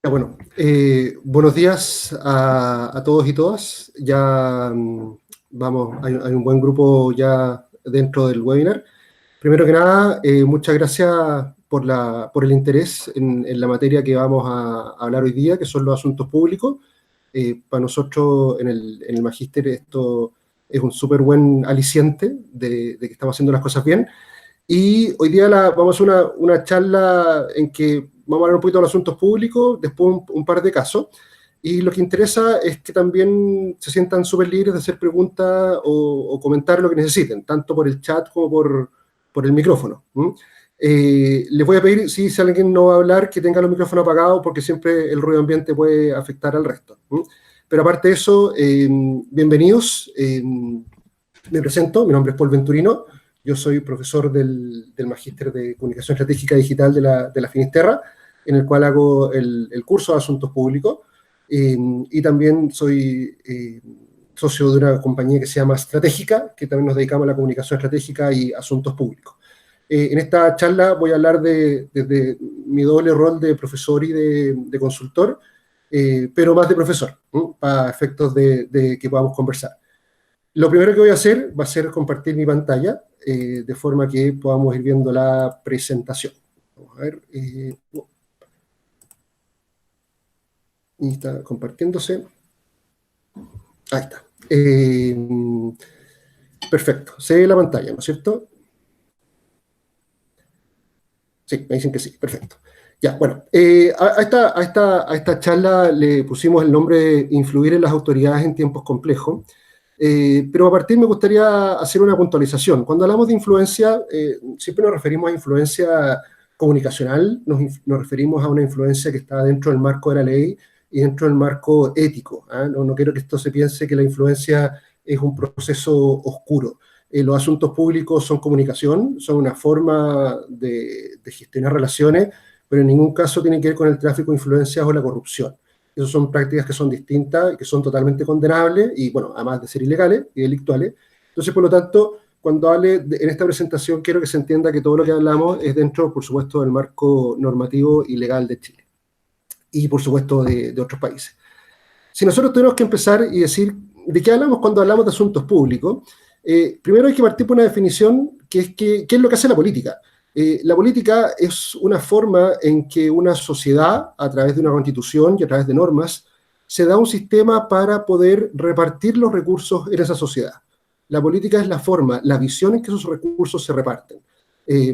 Bueno, buenos días a todos y todas. Ya vamos, hay un buen grupo ya dentro del webinar. Primero que nada, muchas gracias por el interés en la materia que vamos a hablar hoy día, que son los asuntos públicos. Para nosotros en el Magíster esto es un súper buen aliciente de que estamos haciendo las cosas bien. Y hoy día vamos a hacer una charla en que vamos a hablar un poquito de los asuntos públicos, después un par de casos. Y lo que interesa es que también se sientan súper libres de hacer preguntas o comentar lo que necesiten, tanto por el chat como por el micrófono. Les voy a pedir, si alguien no va a hablar, que tenga los micrófonos apagados, porque siempre el ruido ambiente puede afectar al resto. Pero aparte de eso, bienvenidos. Me presento, mi nombre es Paul Venturino. Yo soy profesor del Magíster de Comunicación Estratégica Digital de la Finisterra, en el cual hago el curso de Asuntos Públicos, y también soy socio de una compañía que se llama Estratégica, que también nos dedicamos a la comunicación estratégica y asuntos públicos. En esta charla voy a hablar desde mi doble rol de profesor y de consultor, pero más de profesor, para efectos de que podamos conversar. Lo primero que voy a hacer va a ser compartir mi pantalla, de forma que podamos ir viendo la presentación. Vamos a ver. Y está compartiéndose. Ahí está. Perfecto. Se ve la pantalla, ¿no es cierto? Sí, me dicen que sí. Perfecto. Ya, bueno. A esta charla le pusimos el nombre de Influir en las autoridades en tiempos complejos. Pero a partir me gustaría hacer una puntualización. Cuando hablamos de influencia, siempre nos referimos a influencia comunicacional, nos referimos a una influencia que está dentro del marco de la ley y dentro del marco ético. No quiero que esto se piense que la influencia es un proceso oscuro. Los asuntos públicos son comunicación, son una forma de gestionar relaciones, pero en ningún caso tienen que ver con el tráfico de influencias o la corrupción. Esas son prácticas que son distintas y que son totalmente condenables y, bueno, además de ser ilegales y delictuales. Entonces, por lo tanto, cuando hable en esta presentación, quiero que se entienda que todo lo que hablamos es dentro, por supuesto, del marco normativo y legal de Chile y, por supuesto, de otros países. Si nosotros tenemos que empezar y decir de qué hablamos cuando hablamos de asuntos públicos, primero hay que partir por una definición que es qué es lo que hace la política. La política es una forma en que una sociedad, a través de una constitución y a través de normas, se da un sistema para poder repartir los recursos en esa sociedad. La política es la forma, la visión en que esos recursos se reparten.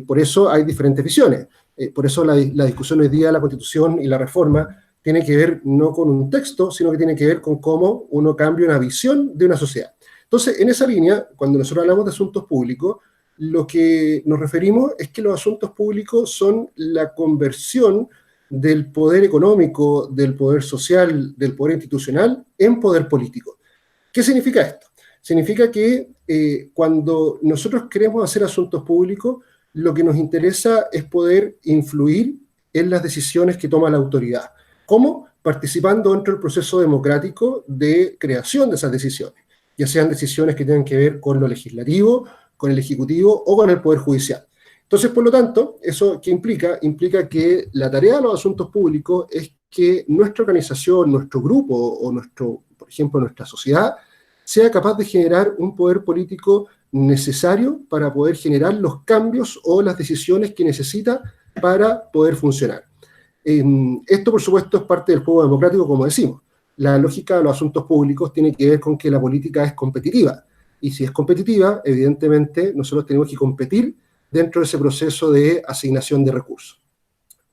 Por eso hay diferentes visiones. Por eso la discusión hoy día de la constitución y la reforma tiene que ver no con un texto, sino que tiene que ver con cómo uno cambia una visión de una sociedad. Entonces, en esa línea, cuando nosotros hablamos de asuntos públicos, lo que nos referimos es que los asuntos públicos son la conversión del poder económico, del poder social, del poder institucional en poder político. ¿Qué significa esto? Significa que cuando nosotros queremos hacer asuntos públicos, lo que nos interesa es poder influir en las decisiones que toma la autoridad. ¿Cómo? Participando dentro del proceso democrático de creación de esas decisiones, ya sean decisiones que tengan que ver con lo legislativo, con el Ejecutivo o con el Poder Judicial. Entonces, por lo tanto, ¿eso qué implica? Implica que la tarea de los asuntos públicos es que nuestra organización, nuestro grupo o por ejemplo, nuestra sociedad sea capaz de generar un poder político necesario para poder generar los cambios o las decisiones que necesita para poder funcionar. Esto, por supuesto, es parte del juego democrático, como decimos. La lógica de los asuntos públicos tiene que ver con que la política es competitiva. Y si es competitiva, evidentemente, nosotros tenemos que competir dentro de ese proceso de asignación de recursos.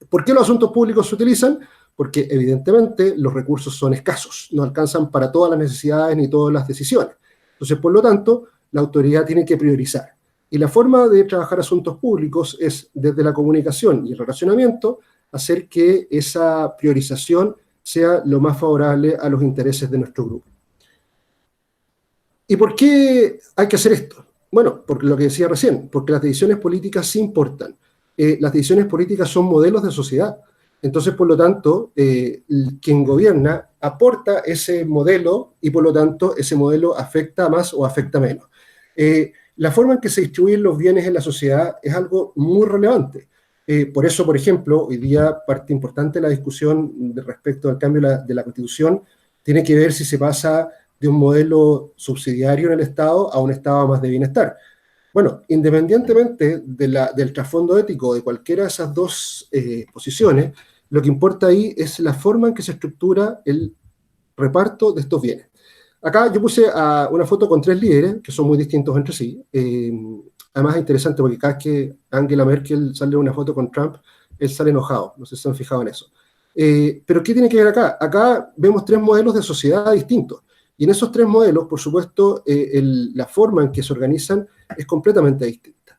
¿Por qué los asuntos públicos se utilizan? Porque, evidentemente, los recursos son escasos, no alcanzan para todas las necesidades ni todas las decisiones. Entonces, por lo tanto, la autoridad tiene que priorizar. Y la forma de trabajar asuntos públicos es, desde la comunicación y el relacionamiento, hacer que esa priorización sea lo más favorable a los intereses de nuestro grupo. ¿Y por qué hay que hacer esto? Bueno, por lo que decía recién, porque las decisiones políticas sí importan. Las decisiones políticas son modelos de sociedad. Entonces, por lo tanto, quien gobierna aporta ese modelo y, por lo tanto, ese modelo afecta más o afecta menos. La forma en que se distribuyen los bienes en la sociedad es algo muy relevante. Por eso, por ejemplo, hoy día parte importante de la discusión respecto al cambio de la Constitución tiene que ver si se pasa de un modelo subsidiario en el Estado a un Estado más de bienestar. Bueno, independientemente del trasfondo ético de cualquiera de esas dos posiciones, lo que importa ahí es la forma en que se estructura el reparto de estos bienes. Acá yo puse una foto con tres líderes que son muy distintos entre sí. Además es interesante porque cada vez que Angela Merkel sale en una foto con Trump, él sale enojado. No sé si se han fijado en eso. Pero ¿qué tiene que ver acá? Acá vemos tres modelos de sociedad distintos. Y en esos tres modelos, por supuesto, la forma en que se organizan es completamente distinta.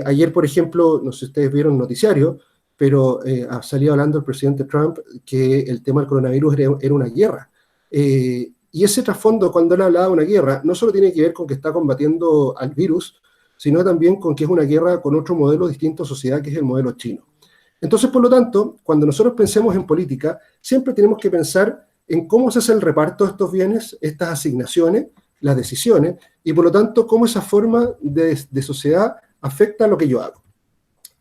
Ayer, por ejemplo, no sé si ustedes vieron un noticiario, pero salía hablando el presidente Trump que el tema del coronavirus era una guerra. Y ese trasfondo, cuando él hablaba de una guerra, no solo tiene que ver con que está combatiendo al virus, sino también con que es una guerra con otro modelo distinto de sociedad, que es el modelo chino. Entonces, por lo tanto, cuando nosotros pensemos en política, siempre tenemos que pensar en cómo se hace el reparto de estos bienes, estas asignaciones, las decisiones, y por lo tanto, cómo esa forma de sociedad afecta a lo que yo hago.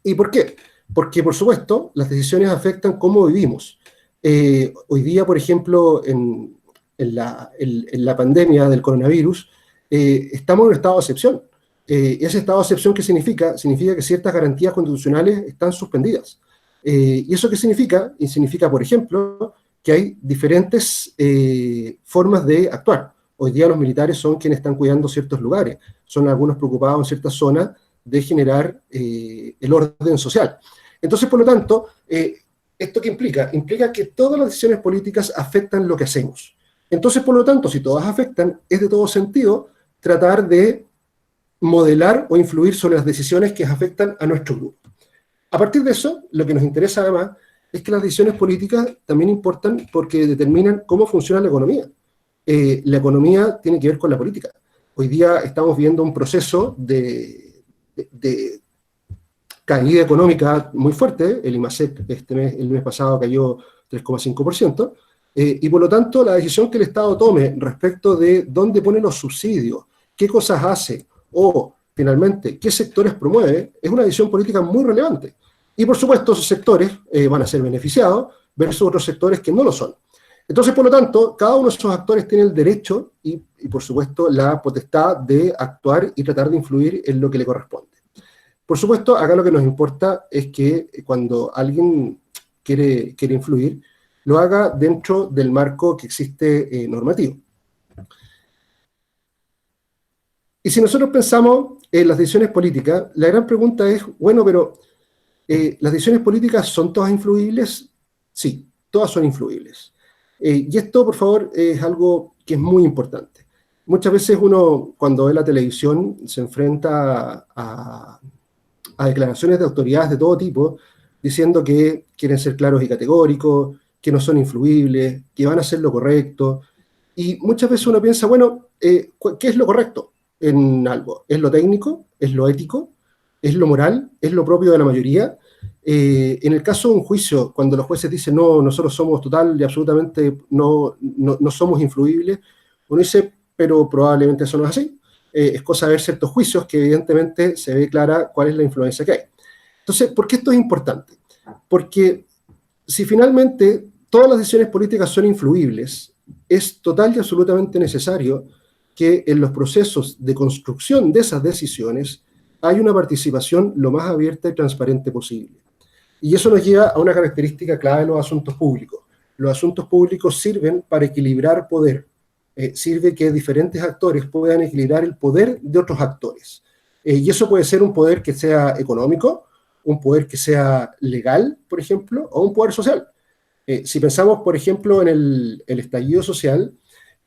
¿Y por qué? Porque, por supuesto, las decisiones afectan cómo vivimos. Hoy día, por ejemplo, en la pandemia del coronavirus, estamos en un estado de excepción. Ese estado de excepción, ¿qué significa? Significa que ciertas garantías constitucionales están suspendidas. ¿Y eso qué significa? Y significa, por ejemplo, que hay diferentes formas de actuar. Hoy día los militares son quienes están cuidando ciertos lugares, son algunos preocupados en ciertas zonas de generar el orden social. Entonces, por lo tanto, ¿esto qué implica? Implica que todas las decisiones políticas afectan lo que hacemos. Entonces, por lo tanto, si todas afectan, es de todo sentido tratar de modelar o influir sobre las decisiones que afectan a nuestro grupo. A partir de eso, lo que nos interesa además es que las decisiones políticas también importan porque determinan cómo funciona la economía. La economía tiene que ver con la política. Hoy día estamos viendo un proceso de caída económica muy fuerte. El IMASEC el mes pasado cayó 3,5%, y por lo tanto la decisión que el Estado tome respecto de dónde pone los subsidios, qué cosas hace o finalmente qué sectores promueve, es una decisión política muy relevante. Y por supuesto esos sectores van a ser beneficiados versus otros sectores que no lo son. Entonces, por lo tanto, cada uno de esos actores tiene el derecho y por supuesto la potestad de actuar y tratar de influir en lo que le corresponde. Por supuesto, acá lo que nos importa es que cuando alguien quiere influir, lo haga dentro del marco que existe normativo. Y si nosotros pensamos en las decisiones políticas, la gran pregunta es, bueno, pero ¿las decisiones políticas son todas influibles? Sí, todas son influibles. Y esto, por favor, es algo que es muy importante. Muchas veces uno, cuando ve la televisión, se enfrenta a declaraciones de autoridades de todo tipo, diciendo que quieren ser claros y categóricos, que no son influibles, que van a hacer lo correcto. Y muchas veces uno piensa, bueno, ¿qué es lo correcto en algo? ¿Es lo técnico? ¿Es lo ético? ¿Es lo moral? ¿Es lo propio de la mayoría? En el caso de un juicio, cuando los jueces dicen, no, nosotros somos total y absolutamente no somos influibles, uno dice, pero probablemente eso no es así. Es cosa de ver ciertos juicios que evidentemente se ve clara cuál es la influencia que hay. Entonces, ¿por qué esto es importante? Porque si finalmente todas las decisiones políticas son influibles, es total y absolutamente necesario que en los procesos de construcción de esas decisiones hay una participación lo más abierta y transparente posible. Y eso nos lleva a una característica clave de los asuntos públicos. Los asuntos públicos sirven para equilibrar poder. Sirve que diferentes actores puedan equilibrar el poder de otros actores. Y eso puede ser un poder que sea económico, un poder que sea legal, por ejemplo, o un poder social. Si pensamos, por ejemplo, en el estallido social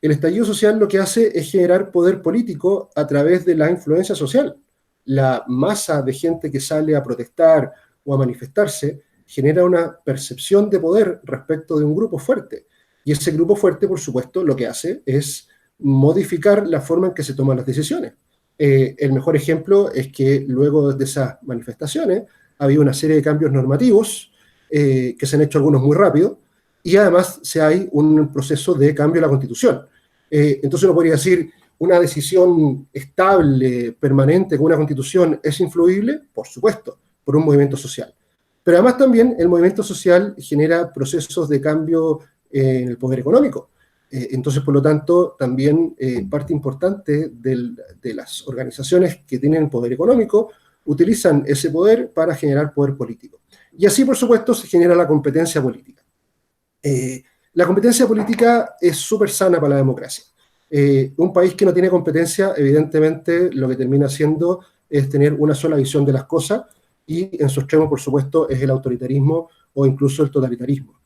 lo que hace es generar poder político a través de la influencia social. La masa de gente que sale a protestar o a manifestarse genera una percepción de poder respecto de un grupo fuerte. Y ese grupo fuerte, por supuesto, lo que hace es modificar la forma en que se toman las decisiones. El mejor ejemplo es que luego de esas manifestaciones ha habido una serie de cambios normativos, que se han hecho algunos muy rápido, y además se hay un proceso de cambio de la Constitución. Entonces uno podría decir, ¿una decisión estable, permanente, con una Constitución es influible? Por supuesto, por un movimiento social. Pero además también el movimiento social genera procesos de cambio en el poder económico. Entonces, por lo tanto, también parte importante de las organizaciones que tienen poder económico utilizan ese poder para generar poder político. Y así, por supuesto, se genera la competencia política. La competencia política es súper sana para la democracia. Un país que no tiene competencia, evidentemente, lo que termina haciendo es tener una sola visión de las cosas, y en su extremo, por supuesto, es el autoritarismo o incluso el totalitarismo.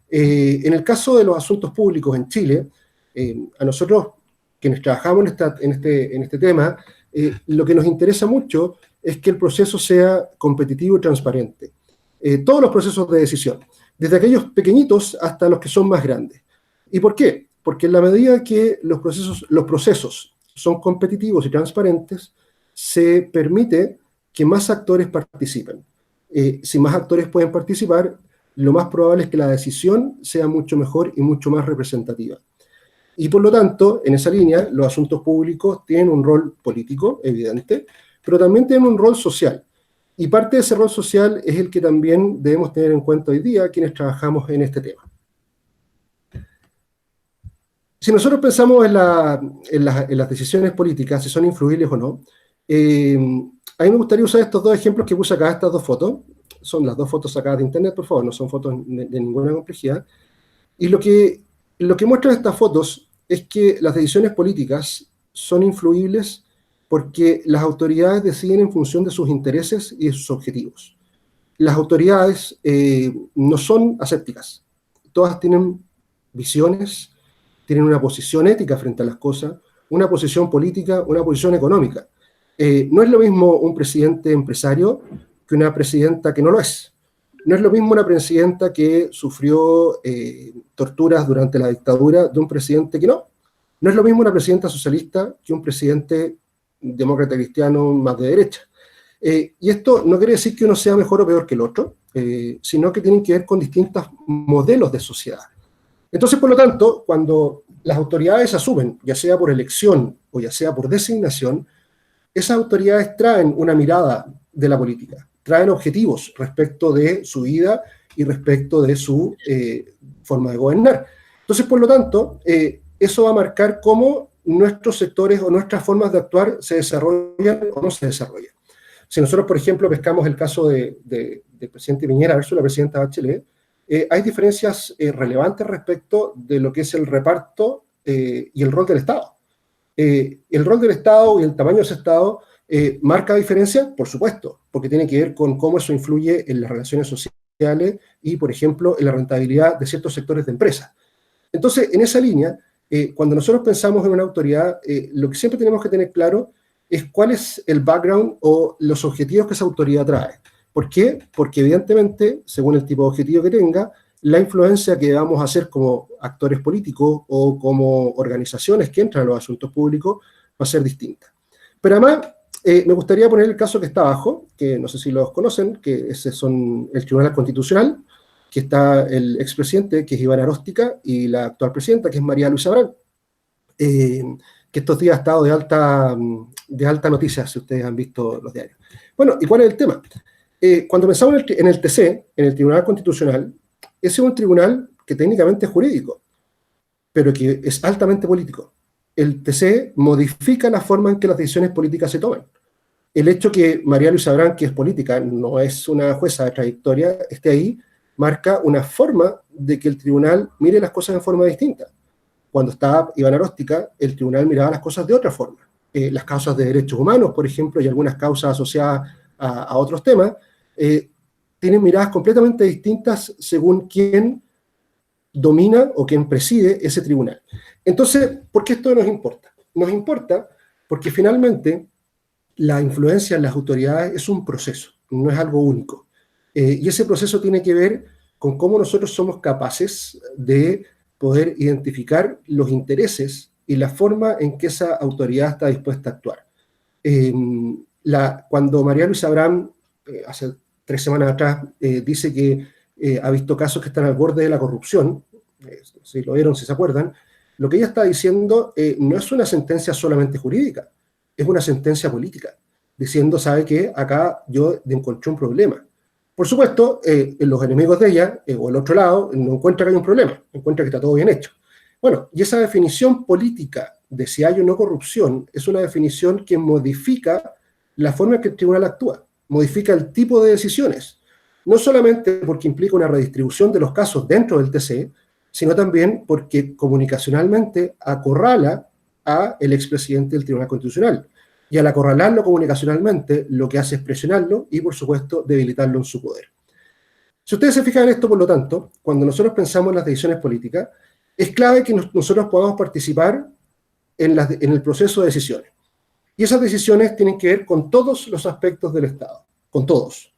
En el caso de los asuntos públicos en Chile, a nosotros, quienes trabajamos en este tema, lo que nos interesa mucho es que el proceso sea competitivo y transparente. Todos los procesos de decisión, desde aquellos pequeñitos hasta los que son más grandes. ¿Y por qué? Porque en la medida que los procesos son competitivos y transparentes, se permite que más actores participen. Si más actores pueden participar, lo más probable es que la decisión sea mucho mejor y mucho más representativa. Y por lo tanto, en esa línea, los asuntos públicos tienen un rol político, evidente, pero también tienen un rol social. Y parte de ese rol social es el que también debemos tener en cuenta hoy día quienes trabajamos en este tema. Si nosotros pensamos en las decisiones políticas, si son influibles o no, a mí me gustaría usar estos dos ejemplos que puse acá, estas dos fotos. Son las dos fotos sacadas de internet, por favor, no son fotos de ninguna complejidad. Y lo que muestran estas fotos es que las decisiones políticas son influibles porque las autoridades deciden en función de sus intereses y de sus objetivos. Las autoridades no son asépticas. Todas tienen visiones, tienen una posición ética frente a las cosas, una posición política, una posición económica. No es lo mismo un presidente empresario que una presidenta que no lo es. No es lo mismo una presidenta que sufrió torturas durante la dictadura de un presidente que no. No es lo mismo una presidenta socialista que un presidente demócrata cristiano más de derecha. Y esto no quiere decir que uno sea mejor o peor que el otro, sino que tienen que ver con distintos modelos de sociedad. Entonces, por lo tanto, cuando las autoridades asumen, ya sea por elección o ya sea por designación, esas autoridades traen una mirada de la política, traen objetivos respecto de su vida y respecto de su forma de gobernar. Entonces, por lo tanto, eso va a marcar cómo nuestros sectores o nuestras formas de actuar se desarrollan o no se desarrollan. Si nosotros, por ejemplo, pescamos el caso del presidente Piñera versus la presidenta Bachelet, hay diferencias relevantes respecto de lo que es el reparto y el rol del Estado. El rol del Estado y el tamaño de ese Estado marca diferencia, por supuesto, porque tiene que ver con cómo eso influye en las relaciones sociales y, por ejemplo, en la rentabilidad de ciertos sectores de empresas. Entonces, en esa línea, cuando nosotros pensamos en una autoridad, lo que siempre tenemos que tener claro es cuál es el background o los objetivos que esa autoridad trae. ¿Por qué? Porque evidentemente, según el tipo de objetivo que tenga, la influencia que vamos a hacer como actores políticos o como organizaciones que entran a los asuntos públicos va a ser distinta. Pero además, me gustaría poner el caso que está abajo, que no sé si los conocen, que ese son el Tribunal Constitucional, que está el expresidente, que es Iván Aróstica, y la actual presidenta, que es María Luisa Abrán, que estos días ha estado de alta noticia, si ustedes han visto los diarios. Bueno, ¿y cuál es el tema? Cuando pensamos en el TC, en el Tribunal Constitucional, ese es un tribunal que técnicamente es jurídico, pero que es altamente político. El TC modifica la forma en que las decisiones políticas se toman. El hecho que María Luisa Abrán, que es política, no es una jueza de trayectoria, esté ahí, marca una forma de que el tribunal mire las cosas de forma distinta. Cuando estaba Iván Aróstica, el tribunal miraba las cosas de otra forma. Las causas de derechos humanos, por ejemplo, y algunas causas asociadas a otros temas, tienen miradas completamente distintas según quién domina o quién preside ese tribunal. Entonces, ¿por qué esto nos importa? Nos importa porque finalmente la influencia en las autoridades es un proceso, no es algo único. Y ese proceso tiene que ver con cómo nosotros somos capaces de poder identificar los intereses y la forma en que esa autoridad está dispuesta a actuar. Cuando María Luisa Abrán, hace 3 semanas atrás, dice que ha visto casos que están al borde de la corrupción, si lo vieron, si se acuerdan, lo que ella está diciendo no es una sentencia solamente jurídica, es una sentencia política, diciendo, ¿sabe qué? Acá yo encontré un problema. Por supuesto, los enemigos de ella, o el otro lado, no encuentran que hay un problema, encuentran que está todo bien hecho. Bueno, y esa definición política de si hay o no corrupción es una definición que modifica la forma en que el tribunal actúa, modifica el tipo de decisiones, no solamente porque implica una redistribución de los casos dentro del TC, sino también porque comunicacionalmente acorrala a el expresidente del Tribunal Constitucional. Y al acorralarlo comunicacionalmente, lo que hace es presionarlo y, por supuesto, debilitarlo en su poder. Si ustedes se fijan en esto, por lo tanto, cuando nosotros pensamos en las decisiones políticas, es clave que nosotros podamos participar en el proceso de decisiones. Y esas decisiones tienen que ver con todos los aspectos del Estado, con todos.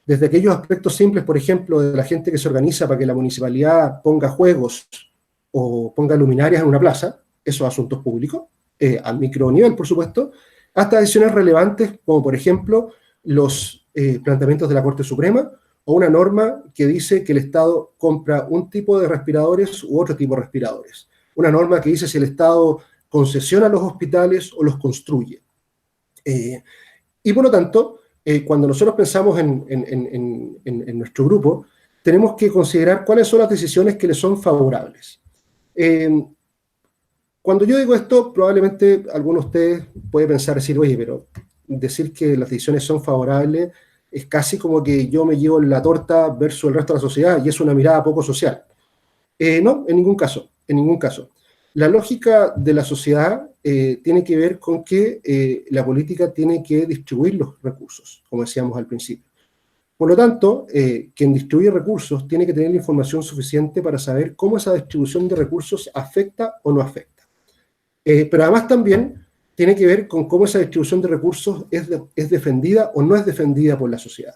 Desde aquellos aspectos simples, por ejemplo, de la gente que se organiza para que la municipalidad ponga juegos o ponga luminarias en una plaza, esos asuntos públicos, a micro nivel, por supuesto, hasta decisiones relevantes, como por ejemplo los planteamientos de la Corte Suprema, o una norma que dice que el Estado compra un tipo de respiradores u otro tipo de respiradores. Una norma que dice si el Estado concesiona los hospitales o los construye. Y por lo tanto, cuando nosotros pensamos en nuestro grupo, tenemos que considerar cuáles son las decisiones que le son favorables. Cuando yo digo esto, probablemente alguno de ustedes puede pensar, decir, oye, pero decir que las decisiones son favorables es casi como que yo me llevo la torta versus el resto de la sociedad y es una mirada poco social. No, en ningún caso, en ningún caso. La lógica de la sociedad tiene que ver con que la política tiene que distribuir los recursos, como decíamos al principio. Por lo tanto, quien distribuye recursos tiene que tener la información suficiente para saber cómo esa distribución de recursos afecta o no afecta. Pero además también tiene que ver con cómo esa distribución de recursos es defendida o no es defendida por la sociedad.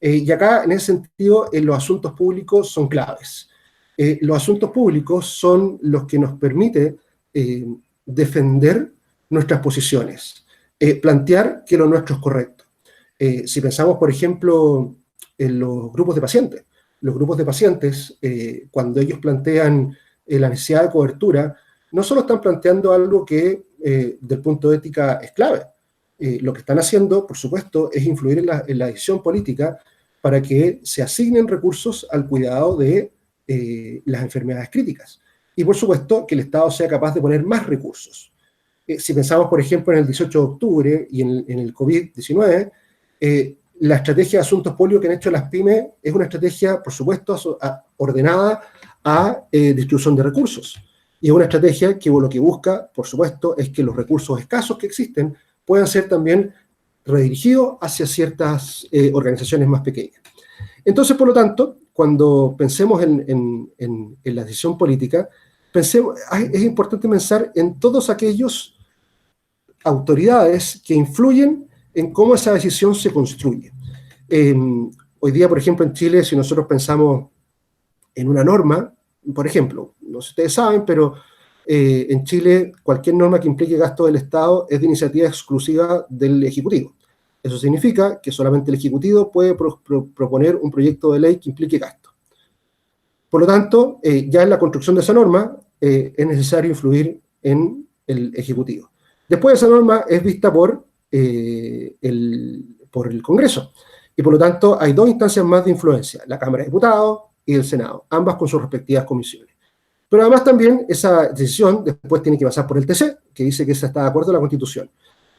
Y acá, en ese sentido, los asuntos públicos son claves. Los asuntos públicos son los que nos permiten defender nuestras posiciones, plantear que lo nuestro es correcto. Si pensamos, por ejemplo, en los grupos de pacientes, cuando ellos plantean la necesidad de cobertura, no solo están planteando algo que, del punto de ética, es clave. Lo que están haciendo, por supuesto, es influir en la decisión política para que se asignen recursos al cuidado de las enfermedades críticas. Y, por supuesto, que el Estado sea capaz de poner más recursos. Si pensamos, por ejemplo, en el 18 de octubre y en el COVID-19, la estrategia de asuntos polio que han hecho las pymes es una estrategia, por supuesto, ordenada a distribución de recursos. Y es una estrategia que lo que busca, por supuesto, es que los recursos escasos que existen puedan ser también redirigidos hacia ciertas organizaciones más pequeñas. Entonces, por lo tanto, cuando pensemos en la decisión política, es importante pensar en todos aquellos autoridades que influyen en cómo esa decisión se construye. Hoy día, por ejemplo, en Chile, si nosotros pensamos en una norma, por ejemplo, no sé si ustedes saben, pero en Chile cualquier norma que implique gasto del Estado es de iniciativa exclusiva del Ejecutivo. Eso significa que solamente el Ejecutivo puede proponer un proyecto de ley que implique gasto. Por lo tanto, ya en la construcción de esa norma es necesario influir en el Ejecutivo. Después esa norma es vista por el Congreso. Y por lo tanto hay dos instancias más de influencia, la Cámara de Diputados y el Senado, ambas con sus respectivas comisiones. Pero además también esa decisión después tiene que pasar por el TC, que dice que esa está de acuerdo a la Constitución.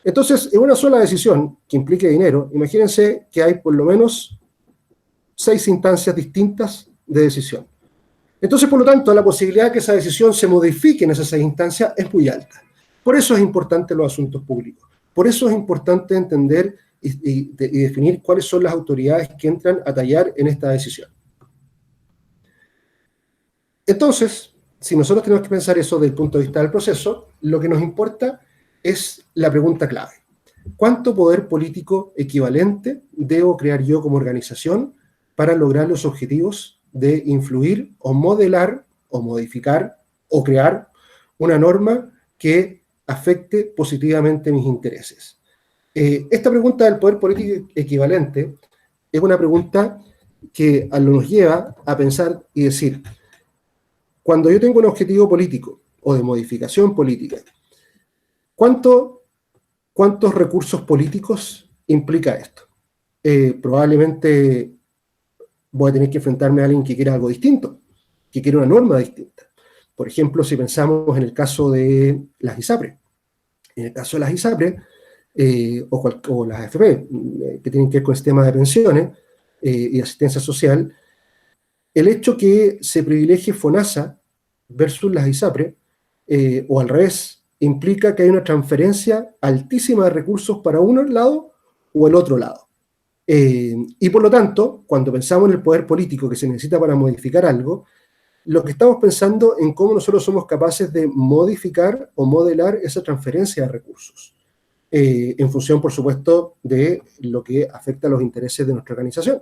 Entonces, en una sola decisión que implique dinero, imagínense que hay por lo menos 6 instancias distintas de decisión. Entonces, por lo tanto, la posibilidad de que esa decisión se modifique en esas 6 instancias es muy alta. Por eso es importante los asuntos públicos. Por eso es importante entender y definir cuáles son las autoridades que entran a tallar en esta decisión. Entonces, si nosotros tenemos que pensar eso desde el punto de vista del proceso, lo que nos importa es la pregunta clave. ¿Cuánto poder político equivalente debo crear yo como organización para lograr los objetivos de influir o modelar o modificar o crear una norma que afecte positivamente mis intereses? Esta pregunta del poder político equivalente es una pregunta que nos lleva a pensar y decir, cuando yo tengo un objetivo político o de modificación política, ¿cuántos recursos políticos implica esto? Probablemente voy a tener que enfrentarme a alguien que quiera algo distinto, que quiera una norma distinta. Por ejemplo, si pensamos en el caso de las ISAPRE. En el caso de las ISAPRE, o las AFP, que tienen que ver con el sistema de pensiones y asistencia social, el hecho que se privilegie FONASA versus las ISAPRE, o al revés, implica que hay una transferencia altísima de recursos para uno lado o el otro lado. Y por lo tanto, cuando pensamos en el poder político que se necesita para modificar algo, lo que estamos pensando en cómo nosotros somos capaces de modificar o modelar esa transferencia de recursos, en función, por supuesto, de lo que afecta a los intereses de nuestra organización.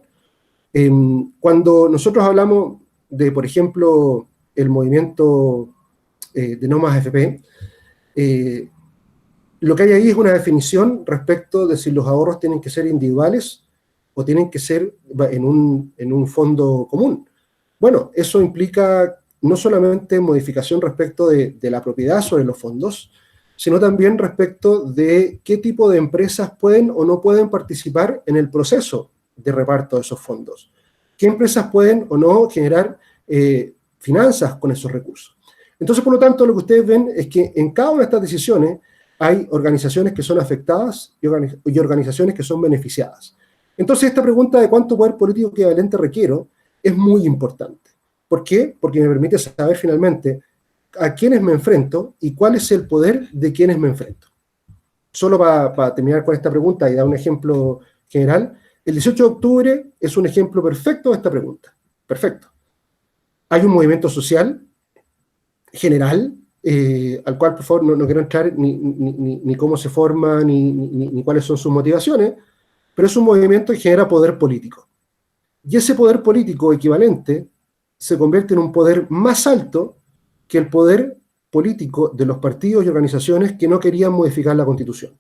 Cuando nosotros hablamos de, por ejemplo, el movimiento de No Más AFP, lo que hay ahí es una definición respecto de si los ahorros tienen que ser individuales o tienen que ser en un fondo común. Bueno, eso implica no solamente modificación respecto de la propiedad sobre los fondos, sino también respecto de qué tipo de empresas pueden o no pueden participar en el proceso de reparto de esos fondos. ¿Qué empresas pueden o no generar finanzas con esos recursos? Entonces, por lo tanto, lo que ustedes ven es que en cada una de estas decisiones hay organizaciones que son afectadas y organizaciones que son beneficiadas. Entonces, esta pregunta de cuánto poder político equivalente requiero es muy importante. ¿Por qué? Porque me permite saber finalmente a quiénes me enfrento y cuál es el poder de quienes me enfrento. Solo para terminar con esta pregunta y dar un ejemplo general, el 18 de octubre es un ejemplo perfecto de esta pregunta. Perfecto. Hay un movimiento social general, al cual, por favor, no quiero entrar ni cómo se forma, ni cuáles son sus motivaciones, pero es un movimiento que genera poder político. Y ese poder político equivalente se convierte en un poder más alto que el poder político de los partidos y organizaciones que no querían modificar la Constitución.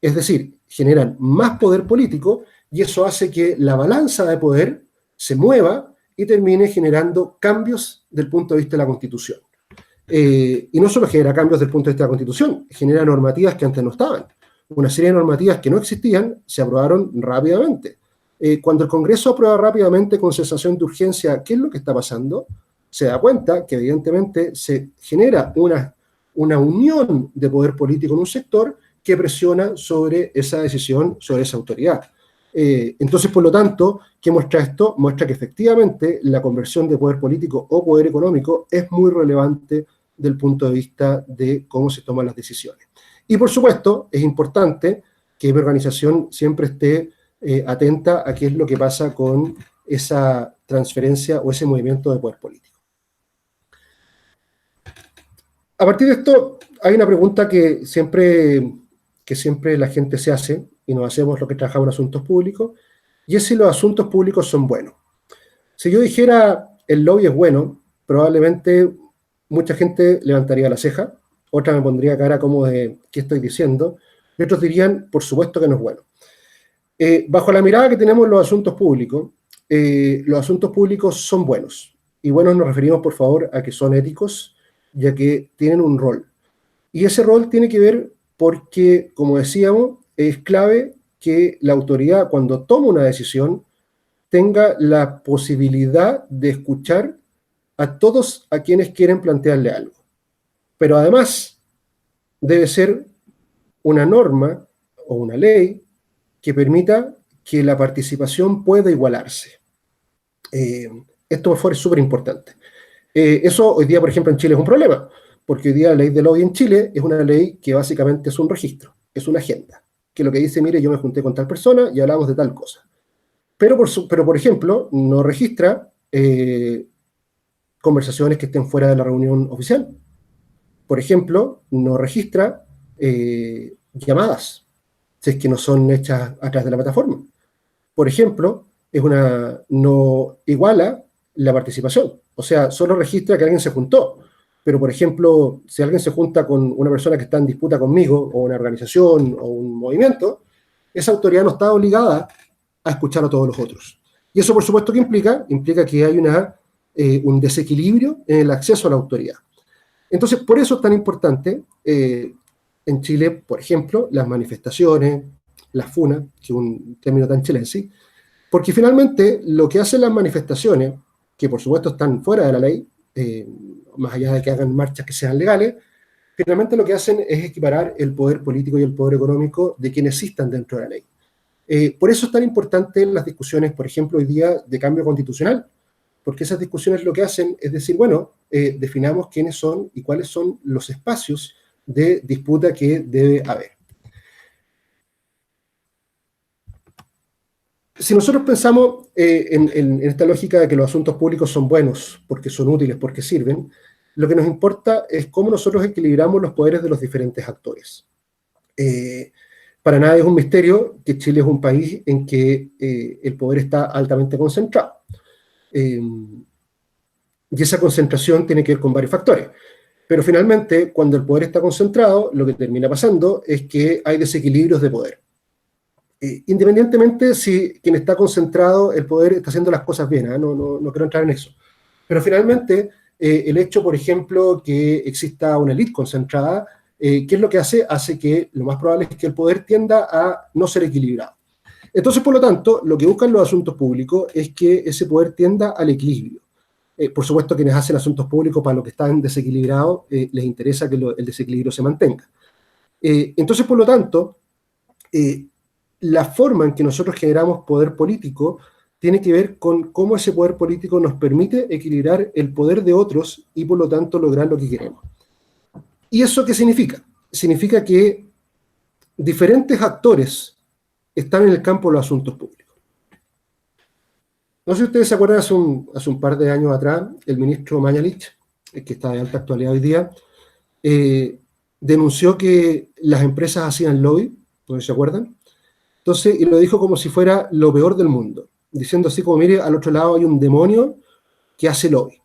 Es decir, generan más poder político y eso hace que la balanza de poder se mueva y termine generando cambios del punto de vista de la Constitución. Y no solo genera cambios del punto de vista de la Constitución, genera normativas que antes no estaban. Una serie de normativas que no existían se aprobaron rápidamente. Cuando el Congreso aprueba rápidamente con sensación de urgencia, ¿qué es lo que está pasando? Se da cuenta que evidentemente se genera una unión de poder político en un sector que presiona sobre esa decisión, sobre esa autoridad. Entonces, por lo tanto, ¿qué muestra esto? Muestra que efectivamente la conversión de poder político o poder económico es muy relevante del punto de vista de cómo se toman las decisiones. Y por supuesto, es importante que mi organización siempre esté atenta a qué es lo que pasa con esa transferencia o ese movimiento de poder político. A partir de esto, hay una pregunta que siempre la gente se hace, y nos hacemos los que trabajamos en asuntos públicos, y es si los asuntos públicos son buenos. Si yo dijera el lobby es bueno, probablemente mucha gente levantaría la ceja, otra me pondría cara como de ¿qué estoy diciendo? Y otros dirían, por supuesto que no es bueno. Bajo la mirada que tenemos en los asuntos públicos son buenos. Y buenos nos referimos, por favor, a que son éticos, ya que tienen un rol. Y ese rol tiene que ver porque, como decíamos, es clave que la autoridad, cuando toma una decisión, tenga la posibilidad de escuchar a todos a quienes quieren plantearle algo. Pero además, debe ser una norma o una ley que permita que la participación pueda igualarse. Esto por favor es súper importante. Eso hoy día, por ejemplo, en Chile es un problema, porque hoy día la ley de lobby en Chile es una ley que básicamente es un registro, es una agenda, que lo que dice, mire, yo me junté con tal persona y hablamos de tal cosa. Pero, por ejemplo, no registra conversaciones que estén fuera de la reunión oficial. Por ejemplo, no registra llamadas, si es que no son hechas a través de la plataforma. Por ejemplo, no iguala la participación. O sea, solo registra que alguien se juntó. Pero, por ejemplo, si alguien se junta con una persona que está en disputa conmigo, o una organización, o un movimiento, esa autoridad no está obligada a escuchar a todos los otros. Y eso, por supuesto, ¿qué implica? Implica que hay un desequilibrio en el acceso a la autoridad. Entonces, por eso es tan importante, en Chile, por ejemplo, las manifestaciones, las funas, que es un término tan chilense, Porque finalmente lo que hacen las manifestaciones, que por supuesto están fuera de la ley, más allá de que hagan marchas que sean legales, finalmente lo que hacen es equiparar el poder político y el poder económico de quienes existan dentro de la ley. Por eso es tan importante las discusiones, por ejemplo, hoy día de cambio constitucional, porque esas discusiones lo que hacen es decir, bueno, definamos quiénes son y cuáles son los espacios de disputa que debe haber. Si nosotros pensamos en esta lógica de que los asuntos públicos son buenos, porque son útiles, porque sirven, lo que nos importa es cómo nosotros equilibramos los poderes de los diferentes actores. Para nada es un misterio que Chile es un país en que el poder está altamente concentrado. Y esa concentración tiene que ver con varios factores. Pero finalmente, cuando el poder está concentrado, lo que termina pasando es que hay desequilibrios de poder. Independientemente si quien está concentrado, el poder está haciendo las cosas bien, no quiero entrar en eso. Pero finalmente, el hecho, por ejemplo, que exista una élite concentrada, ¿qué es lo que hace? Hace que lo más probable es que el poder tienda a no ser equilibrado. Entonces, por lo tanto, lo que buscan los asuntos públicos es que ese poder tienda al equilibrio. Por supuesto, quienes hacen asuntos públicos para los que están desequilibrados, les interesa que el desequilibrio se mantenga. Entonces, por lo tanto, la forma en que nosotros generamos poder político tiene que ver con cómo ese poder político nos permite equilibrar el poder de otros y por lo tanto lograr lo que queremos. ¿Y eso qué significa? Significa que diferentes actores están en el campo de los asuntos públicos. No sé si ustedes se acuerdan, hace un par de años atrás, el ministro Mañalich, que está de alta actualidad hoy día, denunció que las empresas hacían lobby, ¿no se acuerdan? Entonces, y lo dijo como si fuera lo peor del mundo, diciendo así como, mire, al otro lado hay un demonio que hace lobby.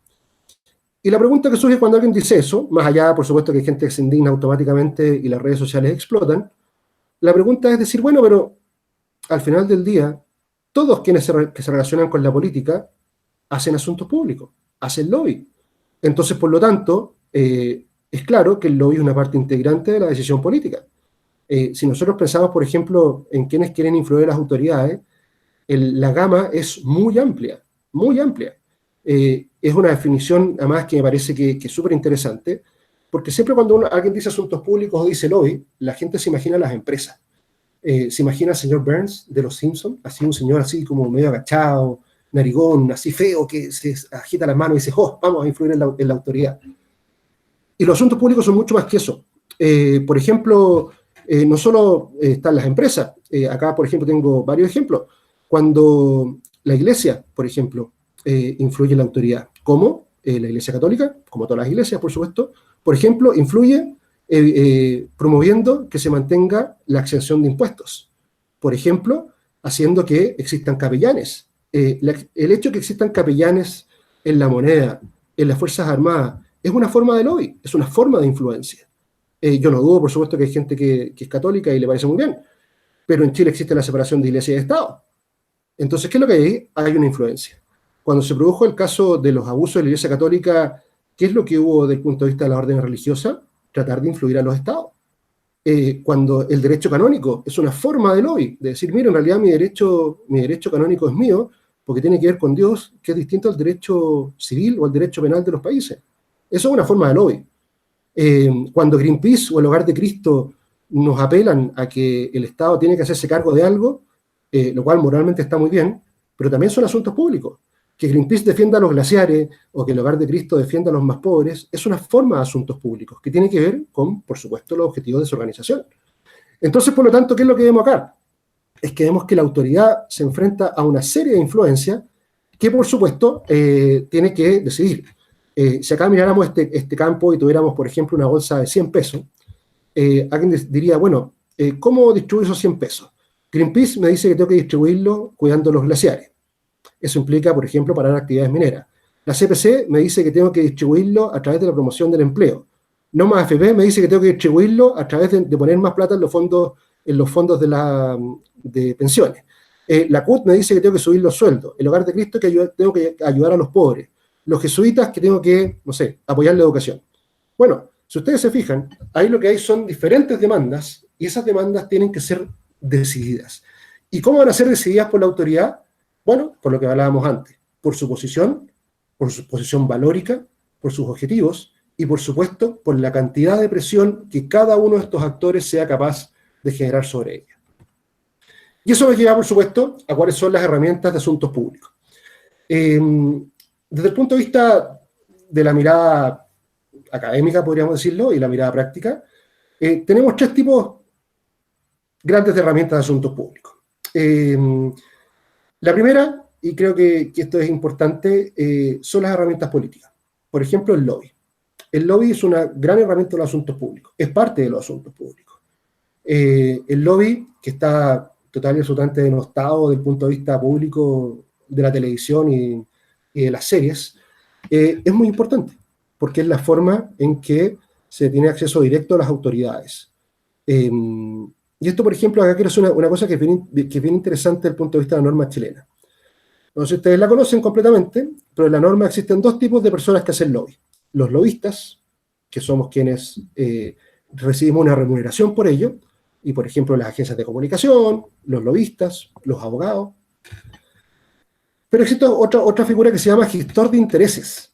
Y la pregunta que surge cuando alguien dice eso, más allá, por supuesto, que hay gente que se indigna automáticamente y las redes sociales explotan, la pregunta es decir, bueno, pero al final del día, todos quienes que se relacionan con la política hacen asuntos públicos, hacen lobby. Entonces, por lo tanto, es claro que el lobby es una parte integrante de la decisión política. Si nosotros pensamos, por ejemplo, en quienes quieren influir las autoridades, la gama es muy amplia, muy amplia. Es una definición, además, que me parece que es súper interesante, porque siempre cuando alguien dice asuntos públicos o dice lobby, la gente se imagina las empresas. Se imagina al señor Burns de Los Simpsons, así un señor así como medio agachado, narigón, así feo, que se agita las manos y dice, oh, vamos a influir en la autoridad. Y los asuntos públicos son mucho más que eso. Por ejemplo, no solo están las empresas, acá, por ejemplo, tengo varios ejemplos. Cuando la iglesia, por ejemplo, influye en la autoridad. ¿Cómo? La iglesia católica, como todas las iglesias, por supuesto, por ejemplo, influye promoviendo que se mantenga la exención de impuestos. Por ejemplo, haciendo que existan capellanes. El hecho de que existan capellanes en la moneda, en las Fuerzas Armadas, es una forma de lobby, es una forma de influencia. Yo no dudo, por supuesto, que hay gente que es católica y le parece muy bien, pero en Chile existe la separación de iglesia y de Estado. Entonces, ¿qué es lo que hay? Hay una influencia. Cuando se produjo el caso de los abusos de la Iglesia Católica, ¿qué es lo que hubo desde el punto de vista de la orden religiosa? Tratar de influir a los estados. Cuando el derecho canónico es una forma de lobby, de decir, mira, en realidad mi derecho canónico es mío, porque tiene que ver con Dios, que es distinto al derecho civil o al derecho penal de los países. Eso es una forma de lobby. Cuando Greenpeace o el Hogar de Cristo nos apelan a que el Estado tiene que hacerse cargo de algo, lo cual moralmente está muy bien, pero también son asuntos públicos. Que Greenpeace defienda a los glaciares o que el Hogar de Cristo defienda a los más pobres es una forma de asuntos públicos que tiene que ver con, por supuesto, los objetivos de su organización. Entonces, por lo tanto, ¿qué es lo que vemos acá? Es que vemos que la autoridad se enfrenta a una serie de influencias que, por supuesto, tiene que decidir. Si acá miráramos este campo y tuviéramos, por ejemplo, una bolsa de 100 pesos, alguien diría, bueno, ¿cómo distribuyo esos 100 pesos? Greenpeace me dice que tengo que distribuirlo cuidando los glaciares. Eso implica, por ejemplo, parar actividades mineras. La CPC me dice que tengo que distribuirlo a través de la promoción del empleo. Noma AFP me dice que tengo que distribuirlo a través de poner más plata en los fondos de pensiones. La CUT me dice que tengo que subir los sueldos. El Hogar de Cristo que tengo que ayudar a los pobres. Los jesuitas que tengo que, no sé, apoyar la educación. Bueno, si ustedes se fijan, ahí lo que hay son diferentes demandas y esas demandas tienen que ser decididas. ¿Y cómo van a ser decididas por la autoridad? Bueno, por lo que hablábamos antes, por su posición valórica, por sus objetivos y, por supuesto, por la cantidad de presión que cada uno de estos actores sea capaz de generar sobre ella. Y eso nos lleva, por supuesto, a cuáles son las herramientas de asuntos públicos. Desde el punto de vista de la mirada académica, podríamos decirlo, y la mirada práctica, tenemos tres tipos grandes de herramientas de asuntos públicos. La primera, y creo que esto es importante, son las herramientas políticas. Por ejemplo, el lobby. El lobby es una gran herramienta de los asuntos públicos, es parte de los asuntos públicos. El lobby, que está total y absolutamente denostado desde el punto de vista público de la televisión y de las series, es muy importante, porque es la forma en que se tiene acceso directo a las autoridades. Y esto, por ejemplo, acá quiero hacer una cosa que es bien interesante desde el punto de vista de la norma chilena. No sé si ustedes la conocen completamente, pero en la norma existen dos tipos de personas que hacen lobby. Los lobistas, que somos quienes recibimos una remuneración por ello, y por ejemplo las agencias de comunicación, los lobistas, los abogados. Pero existe otra figura que se llama gestor de intereses,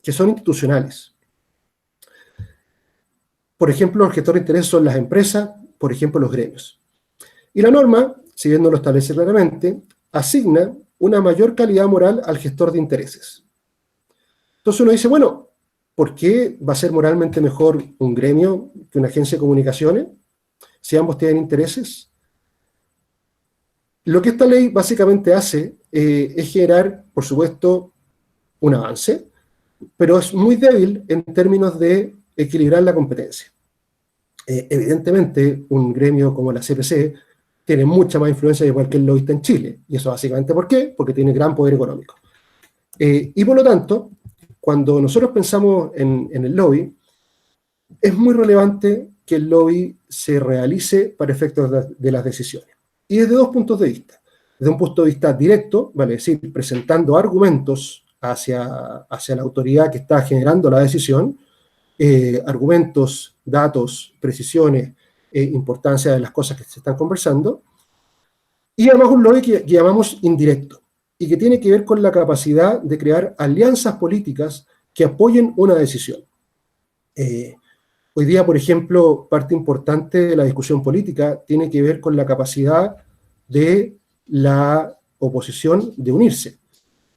que son institucionales. Por ejemplo, los gestores de intereses son las empresas, por ejemplo, los gremios. Y la norma, si bien no lo establece claramente, asigna una mayor calidad moral al gestor de intereses. Entonces uno dice, bueno, ¿por qué va a ser moralmente mejor un gremio que una agencia de comunicaciones si ambos tienen intereses? Lo que esta ley básicamente hace es generar, por supuesto, un avance, pero es muy débil en términos de equilibrar la competencia. Evidentemente, un gremio como la CPC tiene mucha más influencia de cualquier lobista en Chile. Y eso básicamente, ¿por qué? Porque tiene gran poder económico. Y por lo tanto, cuando nosotros pensamos en el lobby, es muy relevante que el lobby se realice para efectos de las decisiones. Y desde dos puntos de vista. Desde un punto de vista directo, vale decir, presentando argumentos hacia la autoridad que está generando la decisión, argumentos, datos, precisiones, importancia de las cosas que se están conversando, y además un lobby que llamamos indirecto, y que tiene que ver con la capacidad de crear alianzas políticas que apoyen una decisión. Hoy día, por ejemplo, parte importante de la discusión política tiene que ver con la capacidad de la oposición de unirse.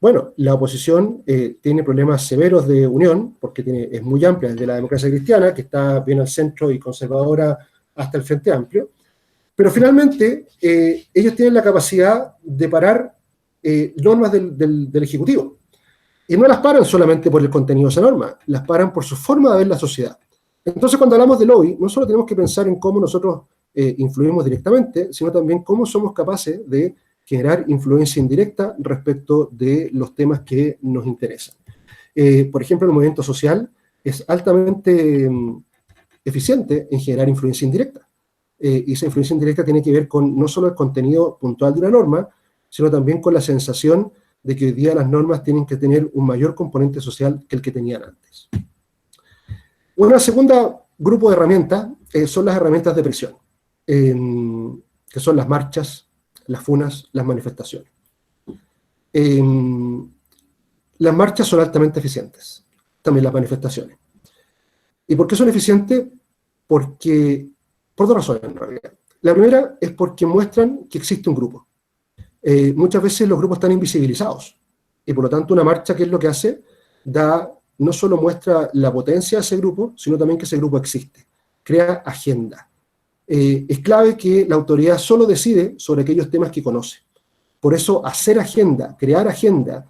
Bueno, la oposición tiene problemas severos de unión, porque es muy amplia, desde la democracia cristiana, que está bien al centro y conservadora, hasta el Frente Amplio, pero finalmente ellos tienen la capacidad de parar normas del Ejecutivo. Y no las paran solamente por el contenido de esa norma, las paran por su forma de ver la sociedad. Entonces, cuando hablamos de lobby, no solo tenemos que pensar en cómo nosotros influimos directamente, sino también cómo somos capaces de generar influencia indirecta respecto de los temas que nos interesan. Por ejemplo, el movimiento social es altamente eficiente en generar influencia indirecta. Y esa influencia indirecta tiene que ver con no solo el contenido puntual de una norma, sino también con la sensación de que hoy día las normas tienen que tener un mayor componente social que el que tenían antes. Una segunda grupo de herramientas son las herramientas de presión, que son las marchas, las funas, las manifestaciones. Las marchas son altamente eficientes, también las manifestaciones. ¿Y por qué son eficientes? Por dos razones en realidad. La primera es porque muestran que existe un grupo. Muchas veces los grupos están invisibilizados, y por lo tanto una marcha, ¿qué es lo que hace? No solo muestra la potencia de ese grupo, sino también que ese grupo existe, crea agenda. Es clave que la autoridad solo decide sobre aquellos temas que conoce. Por eso hacer agenda, crear agenda,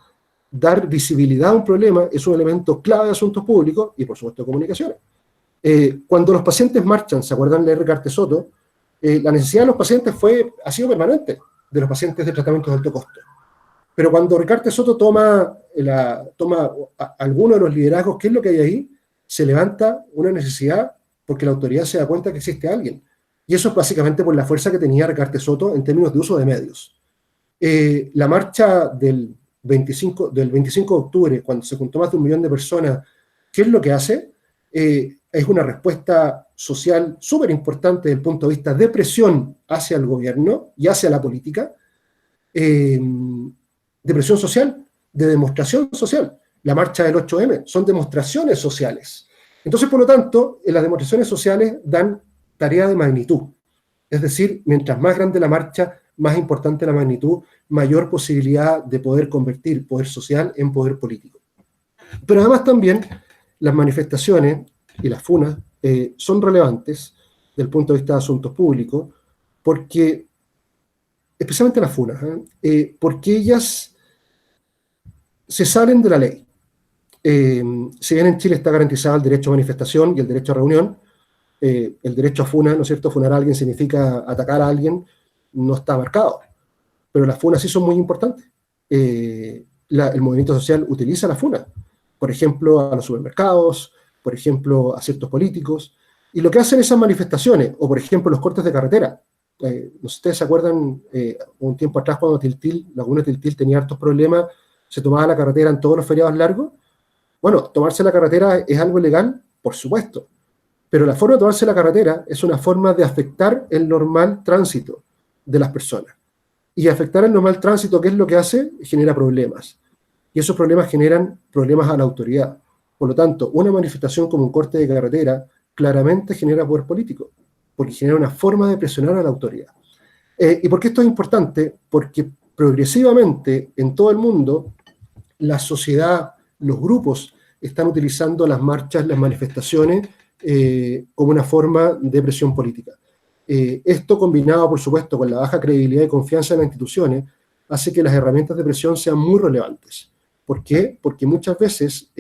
dar visibilidad a un problema es un elemento clave de asuntos públicos y por supuesto de comunicaciones. Cuando los pacientes marchan, ¿se acuerdan de R. Soto? La necesidad de los pacientes ha sido permanente, de los pacientes de tratamientos de alto costo. Pero cuando Ricardo Soto toma alguno de los liderazgos, ¿qué es lo que hay ahí? Se levanta una necesidad porque la autoridad se da cuenta que existe alguien. Y eso es básicamente por la fuerza que tenía Ricardo Soto en términos de uso de medios. La marcha del 25 de octubre, cuando se juntó más de 1 millón de personas, ¿qué es lo que hace? Es una respuesta social súper importante desde el punto de vista de presión hacia el gobierno y hacia la política, de presión social, de demostración social. La marcha del 8M son demostraciones sociales. Entonces, por lo tanto, las demostraciones sociales dan tarea de magnitud. Es decir, mientras más grande la marcha, más importante la magnitud, mayor posibilidad de poder convertir poder social en poder político. Pero además también las manifestaciones y las funas son relevantes desde el punto de vista de asuntos públicos, porque, especialmente las funas, porque ellas se salen de la ley. Si bien en Chile está garantizado el derecho a manifestación y el derecho a reunión, el derecho a funa, ¿no es cierto? Funar a alguien significa atacar a alguien, no está marcado. Pero las funas sí son muy importantes. El movimiento social utiliza la funa, por ejemplo, a los supermercados, por ejemplo, a ciertos políticos, y lo que hacen esas manifestaciones, o por ejemplo los cortes de carretera. No sé si ustedes se acuerdan, un tiempo atrás cuando la comuna de Tiltil tenía hartos problemas, se tomaba la carretera en todos los feriados largos. Bueno, tomarse la carretera es algo ilegal, por supuesto, pero la forma de tomarse la carretera es una forma de afectar el normal tránsito de las personas. Y afectar el normal tránsito, ¿qué es lo que hace? Genera problemas. Y esos problemas generan problemas a la autoridad. Por lo tanto, una manifestación como un corte de carretera claramente genera poder político, porque genera una forma de presionar a la autoridad. ¿Y por qué esto es importante? Porque progresivamente en todo el mundo la sociedad, los grupos están utilizando las marchas, las manifestaciones como una forma de presión política. Esto combinado, por supuesto, con la baja credibilidad y confianza en las instituciones, hace que las herramientas de presión sean muy relevantes. ¿Por qué? Porque muchas veces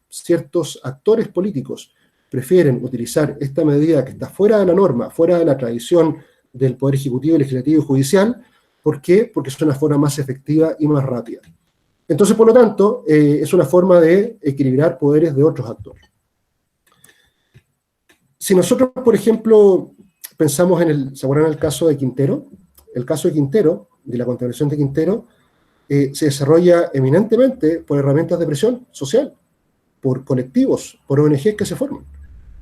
ciertos actores políticos prefieren utilizar esta medida que está fuera de la norma, fuera de la tradición del Poder Ejecutivo, Legislativo y Judicial. ¿Por qué? Porque es una forma más efectiva y más rápida. Entonces, por lo tanto, es una forma de equilibrar poderes de otros actores. Si nosotros, por ejemplo, pensamos ¿se acuerdan el caso de Quintero? El caso de Quintero, de la contaminación de Quintero, se desarrolla eminentemente por herramientas de presión social, por colectivos, por ONGs que se forman.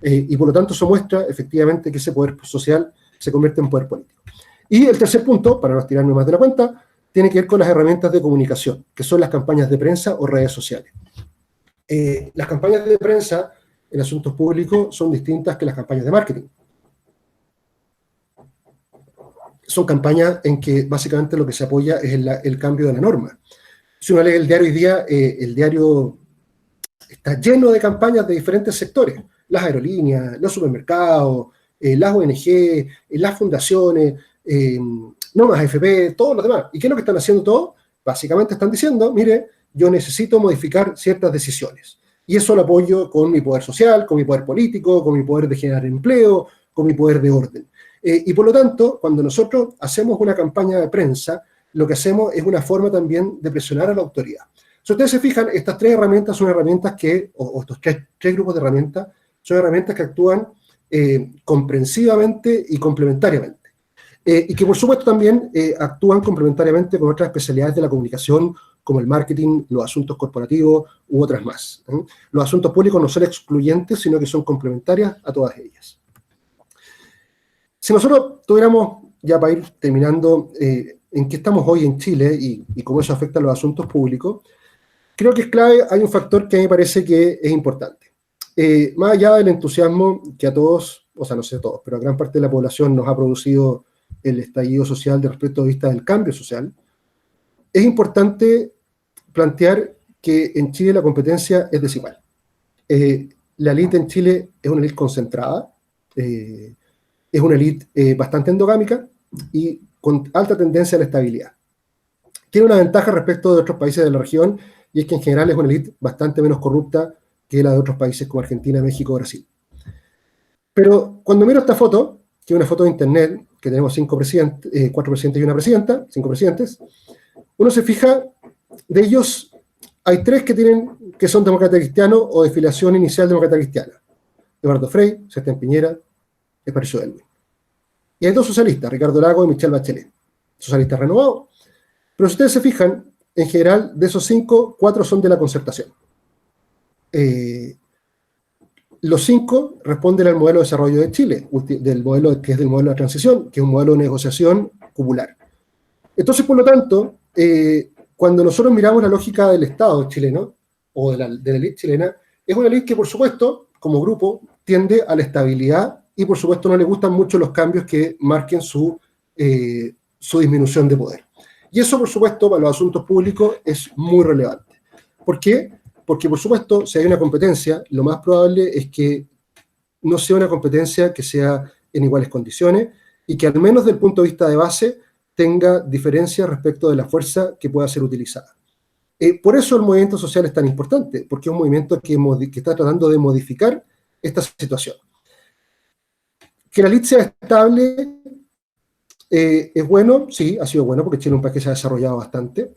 Y por lo tanto eso muestra efectivamente que ese poder social se convierte en poder político. Y el tercer punto, para no estirarme más de la cuenta, tiene que ver con las herramientas de comunicación, que son las campañas de prensa o redes sociales. Las campañas de prensa en asuntos públicos son distintas que las campañas de marketing. Son campañas en que básicamente lo que se apoya es el cambio de la norma. Si uno lee el diario hoy día, el diario está lleno de campañas de diferentes sectores. Las aerolíneas, los supermercados, las ONG, las fundaciones, no más AFP, todos los demás. ¿Y qué es lo que están haciendo todos? Básicamente están diciendo, mire, yo necesito modificar ciertas decisiones. Y eso lo apoyo con mi poder social, con mi poder político, con mi poder de generar empleo, con mi poder de orden. Y por lo tanto, cuando nosotros hacemos una campaña de prensa, lo que hacemos es una forma también de presionar a la autoridad. Si ustedes se fijan, estas tres herramientas son herramientas o estos tres grupos de herramientas, son herramientas que actúan comprensivamente y complementariamente. Y que por supuesto también actúan complementariamente con otras especialidades de la comunicación, como el marketing, los asuntos corporativos u otras más. Los asuntos públicos no son excluyentes, sino que son complementarias a todas ellas. Si nosotros tuviéramos, ya para ir terminando, en qué estamos hoy en Chile y cómo eso afecta a los asuntos públicos, creo que es clave, hay un factor que a mí me parece que es importante. Más allá del entusiasmo que a todos, o sea, no sé a todos, pero a gran parte de la población nos ha producido el estallido social desde el punto de vista del cambio social, es importante plantear que en Chile la competencia es desigual. La élite en Chile es una élite concentrada, es una élite bastante endogámica y con alta tendencia a la estabilidad. Tiene una ventaja respecto de otros países de la región, y es que en general es una élite bastante menos corrupta que la de otros países como Argentina, México o Brasil. Pero cuando miro esta foto, que es una foto de internet, que tenemos 4 presidentes y una presidenta, 5 presidentes, uno se fija, de ellos hay 3 que son demócratas cristianos o de filiación inicial demócrata cristiana. Eduardo Frei, Sebastián Piñera, Patricio Aylwin. Y hay 2 socialistas, Ricardo Lagos y Michelle Bachelet, socialistas renovados. Pero si ustedes se fijan, en general, de esos 5, 4 son de la concertación. Los 5 responden al modelo de desarrollo de Chile, del modelo que es del modelo de transición, que es un modelo de negociación cupular. Entonces, por lo tanto, cuando nosotros miramos la lógica del Estado chileno, o de la élite chilena, es una élite que, por supuesto, como grupo, tiende a la estabilidad y, por supuesto, no le gustan mucho los cambios que marquen su disminución de poder. Y eso, por supuesto, para los asuntos públicos es muy relevante. ¿Por qué? Porque, por supuesto, si hay una competencia, lo más probable es que no sea una competencia que sea en iguales condiciones y que, al menos desde el punto de vista de base, tenga diferencias respecto de la fuerza que pueda ser utilizada. Por eso el movimiento social es tan importante, porque es un movimiento que está tratando de modificar esta situación. Que la élite sea estable es bueno, sí, ha sido bueno, porque Chile es un país que se ha desarrollado bastante,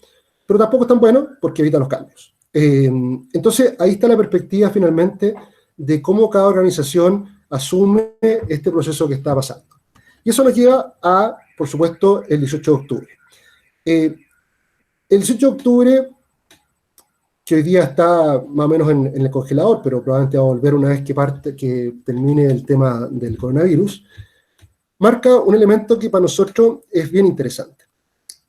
pero tampoco es tan bueno porque evita los cambios. Entonces, ahí está la perspectiva finalmente de cómo cada organización asume este proceso que está pasando. Y eso nos lleva a, por supuesto, el 18 de octubre. El 18 de octubre, que hoy día está más o menos en el congelador, pero probablemente va a volver una vez que termine el tema del coronavirus, marca un elemento que para nosotros es bien interesante,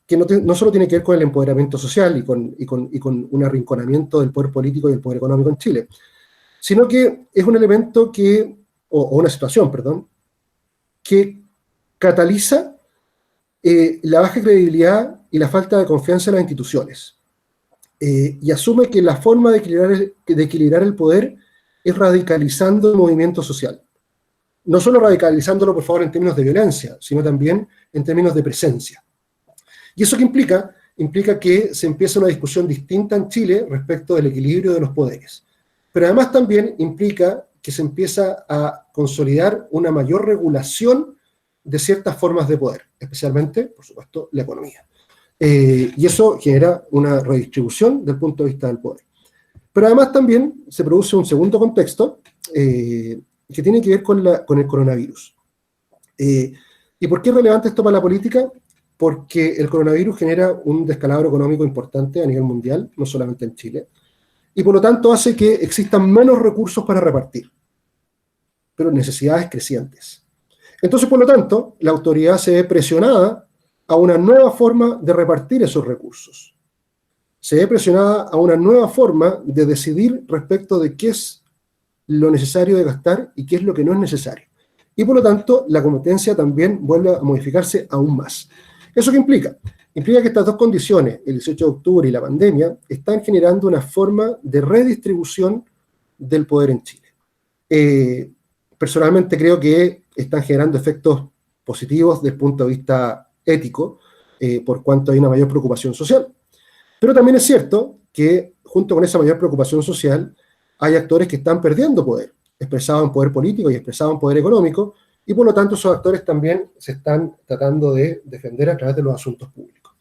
que no solo tiene que ver con el empoderamiento social y con un arrinconamiento del poder político y del poder económico en Chile, sino que es un elemento o una situación, perdón, que cataliza la baja credibilidad y la falta de confianza en las instituciones. Y asume que la forma de equilibrar el poder es radicalizando el movimiento social. No solo radicalizándolo, por favor, en términos de violencia, sino también en términos de presencia. ¿Y eso qué implica? Implica que se empieza una discusión distinta en Chile respecto del equilibrio de los poderes. Pero además también implica que se empieza a consolidar una mayor regulación de ciertas formas de poder, especialmente, por supuesto, la economía. Y eso genera una redistribución del punto de vista del poder. Pero además también se produce un segundo contexto que tiene que ver con el coronavirus. ¿Y por qué es relevante esto para la política? Porque el coronavirus genera un descalabro económico importante a nivel mundial, no solamente en Chile, y por lo tanto hace que existan menos recursos para repartir, pero necesidades crecientes. Entonces, por lo tanto, la autoridad se ve presionada a una nueva forma de repartir esos recursos. Se ve presionada a una nueva forma de decidir respecto de qué es lo necesario de gastar y qué es lo que no es necesario. Y por lo tanto, la competencia también vuelve a modificarse aún más. ¿Eso qué implica? Implica que estas dos condiciones, el 18 de octubre y la pandemia, están generando una forma de redistribución del poder en Chile. Personalmente creo que están generando efectos positivos desde el punto de vista ético, por cuanto hay una mayor preocupación social. Pero también es cierto que junto con esa mayor preocupación social hay actores que están perdiendo poder, expresado en poder político y expresado en poder económico, y por lo tanto esos actores también se están tratando de defender a través de los asuntos públicos.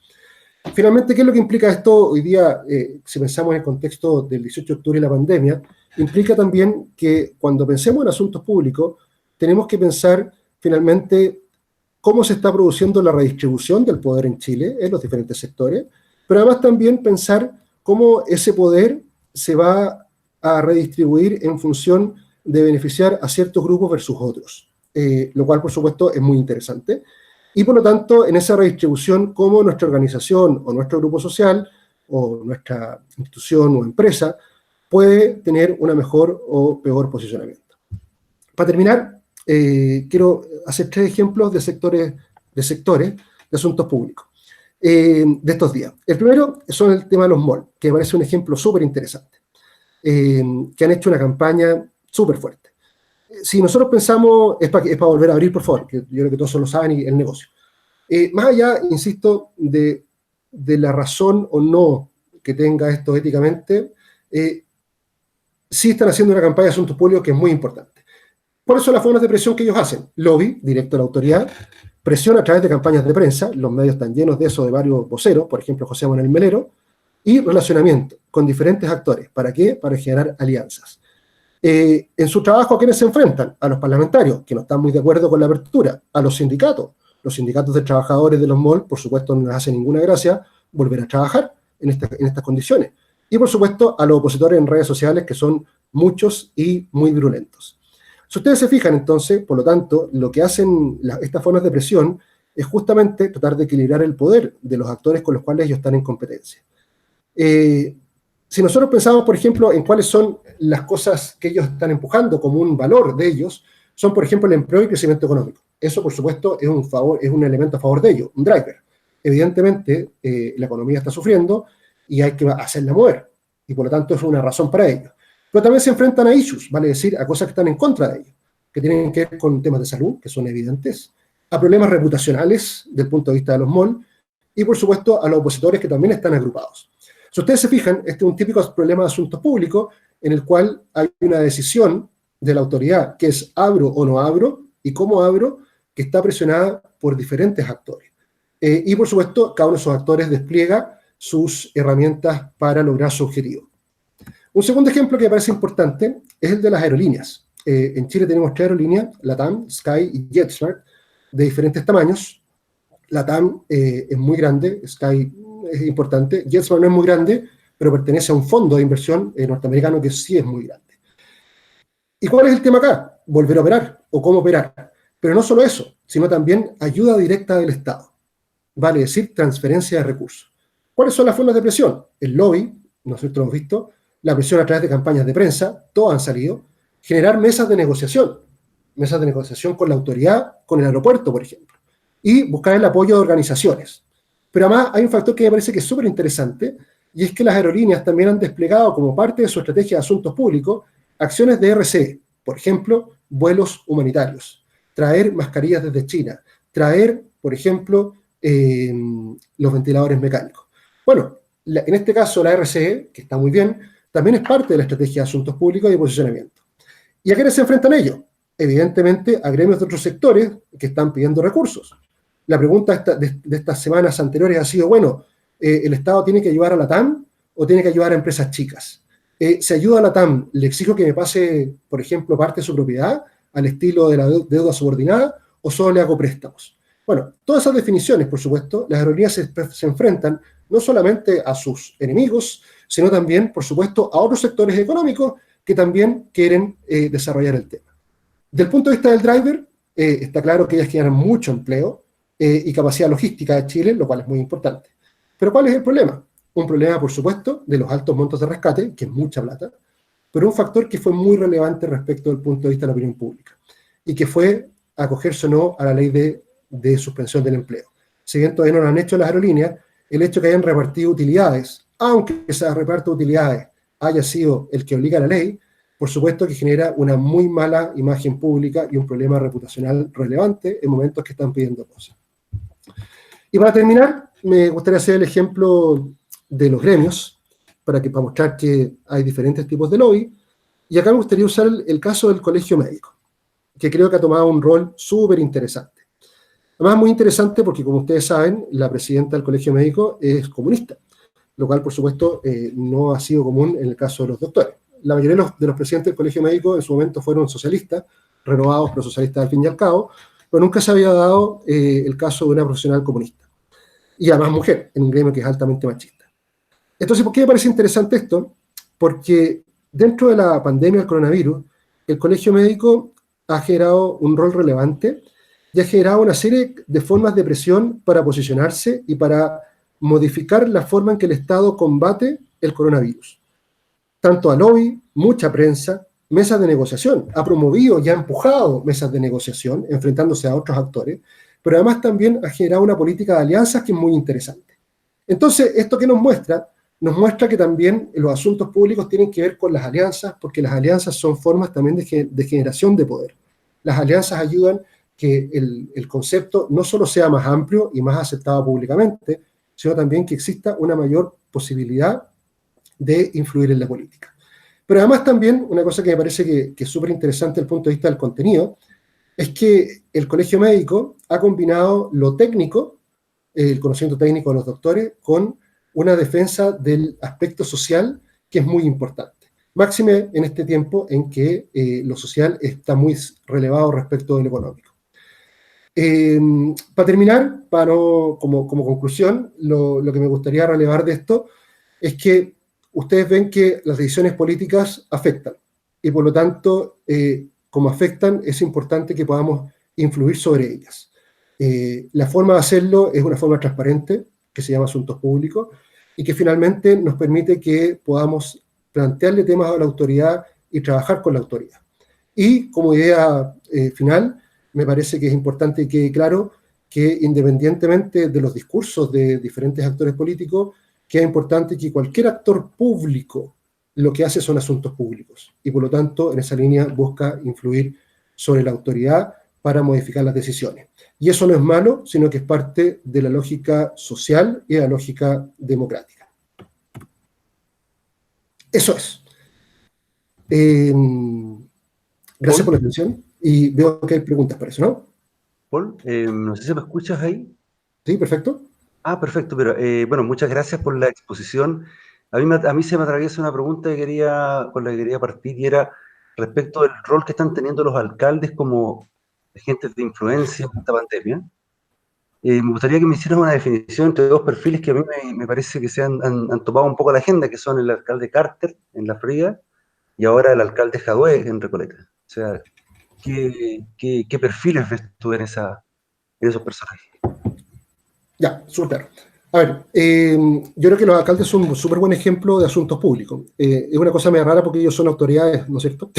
Finalmente, ¿qué es lo que implica esto hoy día, si pensamos en el contexto del 18 de octubre y la pandemia? Implica también que cuando pensemos en asuntos públicos, tenemos que pensar finalmente cómo se está produciendo la redistribución del poder en Chile, en los diferentes sectores, pero además también pensar cómo ese poder se va a redistribuir en función de beneficiar a ciertos grupos versus otros, lo cual, por supuesto, es muy interesante. Y, por lo tanto, en esa redistribución, cómo nuestra organización o nuestro grupo social o nuestra institución o empresa puede tener una mejor o peor posicionamiento. Para terminar, quiero hacer 3 ejemplos de sectores de asuntos públicos de estos días. El primero son el tema de los malls, que me parece un ejemplo súper interesante, que han hecho una campaña súper fuerte. Si nosotros pensamos, es para volver a abrir, por favor, que yo creo que todos lo saben, y el negocio. Más allá, insisto, de la razón o no que tenga esto éticamente, sí están haciendo una campaña de asuntos públicos que es muy importante. Por eso las formas de presión que ellos hacen: lobby directo a la autoridad, presión a través de campañas de prensa, los medios están llenos de eso, de varios voceros, por ejemplo José Manuel Melero, y relacionamiento con diferentes actores. ¿Para qué? Para generar alianzas. En su trabajo, ¿a quiénes se enfrentan? A los parlamentarios, que no están muy de acuerdo con la apertura, a los sindicatos. Los sindicatos de trabajadores de los malls, por supuesto, no les hace ninguna gracia volver a trabajar en estas condiciones. Y, por supuesto, a los opositores en redes sociales, que son muchos y muy virulentos. Si ustedes se fijan, entonces, por lo tanto, lo que hacen estas formas de presión es justamente tratar de equilibrar el poder de los actores con los cuales ellos están en competencia. Si nosotros pensamos, por ejemplo, en cuáles son las cosas que ellos están empujando como un valor de ellos, son, por ejemplo, el empleo y crecimiento económico. Eso, por supuesto, es un elemento a favor de ellos, un driver. Evidentemente, la economía está sufriendo y hay que hacerla mover, y por lo tanto es una razón para ello. Pero también se enfrentan a issues, vale decir, a cosas que están en contra de ellos, que tienen que ver con temas de salud, que son evidentes, a problemas reputacionales del punto de vista de los malls, y por supuesto a los opositores que también están agrupados. Si ustedes se fijan, este es un típico problema de asuntos públicos en el cual hay una decisión de la autoridad que es abro o no abro, y cómo abro, que está presionada por diferentes actores. Y por supuesto, cada uno de esos actores despliega sus herramientas para lograr su objetivo. Un segundo ejemplo que me parece importante es el de las aerolíneas. En Chile tenemos 3 aerolíneas, LATAM, Sky y JetSmart, de diferentes tamaños. LATAM es muy grande, Sky es importante, JetSmart no es muy grande, pero pertenece a un fondo de inversión norteamericano que sí es muy grande. ¿Y cuál es el tema acá? Volver a operar o cómo operar. Pero no solo eso, sino también ayuda directa del Estado. Vale decir, transferencia de recursos. ¿Cuáles son las formas de presión? El lobby, nosotros hemos visto, la presión a través de campañas de prensa, todos han salido, generar mesas de negociación con la autoridad, con el aeropuerto, por ejemplo, y buscar el apoyo de organizaciones. Pero además hay un factor que me parece que es súper interesante, y es que las aerolíneas también han desplegado como parte de su estrategia de asuntos públicos acciones de RCE, por ejemplo, vuelos humanitarios, traer mascarillas desde China, traer, por ejemplo, los ventiladores mecánicos. Bueno, en este caso la RCE, que está muy bien, también es parte de la estrategia de asuntos públicos y de posicionamiento. ¿Y a quiénes se enfrentan ellos? Evidentemente a gremios de otros sectores que están pidiendo recursos. La pregunta de estas semanas anteriores ha sido, bueno, ¿el Estado tiene que ayudar a la TAM o tiene que ayudar a empresas chicas? Si ayuda a la TAM, ¿le exijo que me pase, por ejemplo, parte de su propiedad al estilo de la deuda subordinada o solo le hago préstamos? Bueno, todas esas definiciones, por supuesto, las aerolíneas se enfrentan no solamente a sus enemigos, sino también, por supuesto, a otros sectores económicos que también quieren desarrollar el tema. Del punto de vista del driver, está claro que ellas generan mucho empleo y capacidad logística de Chile, lo cual es muy importante. Pero ¿cuál es el problema? Un problema, por supuesto, de los altos montos de rescate, que es mucha plata, pero un factor que fue muy relevante respecto del punto de vista de la opinión pública, y que fue acogerse o no a la ley de suspensión del empleo. Si bien todavía no lo han hecho las aerolíneas, el hecho de que hayan repartido utilidades, aunque ese reparto de utilidades haya sido el que obliga a la ley, por supuesto que genera una muy mala imagen pública y un problema reputacional relevante en momentos que están pidiendo cosas. Y para terminar, me gustaría hacer el ejemplo de los gremios, para mostrar que hay diferentes tipos de lobby, y acá me gustaría usar el caso del Colegio Médico, que creo que ha tomado un rol súper interesante. Además, muy interesante porque, como ustedes saben, la presidenta del Colegio Médico es comunista, lo cual, por supuesto, no ha sido común en el caso de los doctores. La mayoría de los presidentes del Colegio Médico en su momento fueron socialistas, renovados, pero socialistas al fin y al cabo, pero nunca se había dado el caso de una profesional comunista. Y además mujer, en un gremio que es altamente machista. Entonces, ¿por qué me parece interesante esto? Porque dentro de la pandemia del coronavirus, el Colegio Médico ha generado un rol relevante y ha generado una serie de formas de presión para posicionarse y para modificar la forma en que el Estado combate el coronavirus. Tanto a lobby, mucha prensa, mesas de negociación. Ha promovido y ha empujado mesas de negociación, enfrentándose a otros actores, pero además también ha generado una política de alianzas que es muy interesante. Entonces, ¿esto qué nos muestra? Nos muestra que también los asuntos públicos tienen que ver con las alianzas, porque las alianzas son formas también de generación de poder. Las alianzas ayudan que el concepto no solo sea más amplio y más aceptado públicamente, sino también que exista una mayor posibilidad de influir en la política. Pero además también, una cosa que me parece que es súper interesante desde el punto de vista del contenido, es que el Colegio Médico ha combinado lo técnico, el conocimiento técnico de los doctores, con una defensa del aspecto social que es muy importante. Máxime en este tiempo en que lo social está muy relevado respecto del económico. Para terminar, como conclusión, lo que me gustaría relevar de esto es que ustedes ven que las decisiones políticas afectan y por lo tanto, como afectan, es importante que podamos influir sobre ellas. La forma de hacerlo es una forma transparente, que se llama asuntos públicos, y que finalmente nos permite que podamos plantearle temas a la autoridad y trabajar con la autoridad. Y como idea final, me parece que es importante que quede claro que independientemente de los discursos de diferentes actores políticos, que es importante que cualquier actor público lo que hace son asuntos públicos y por lo tanto en esa línea busca influir sobre la autoridad para modificar las decisiones. Y eso no es malo, sino que es parte de la lógica social y de la lógica democrática. Eso es. Gracias por la atención y veo que hay preguntas para eso, ¿no? Paul, no sé si me escuchas ahí. Sí, perfecto. Perfecto, pero bueno, muchas gracias por la exposición. A mí se me atraviesa una pregunta con la que quería partir y era respecto del rol que están teniendo los alcaldes como agentes de influencia en esta pandemia. Me gustaría que me hicieras una definición entre dos perfiles que a mí me parece que han tomado un poco la agenda, que son el alcalde Carter en La Florida y ahora el alcalde Jadwe en Recoleta. O sea, ¿qué perfiles ves tú en esos personajes? Ya, súper. A ver, yo creo que los alcaldes son un súper buen ejemplo de asuntos públicos. Es una cosa medio rara porque ellos son autoridades, ¿no es cierto?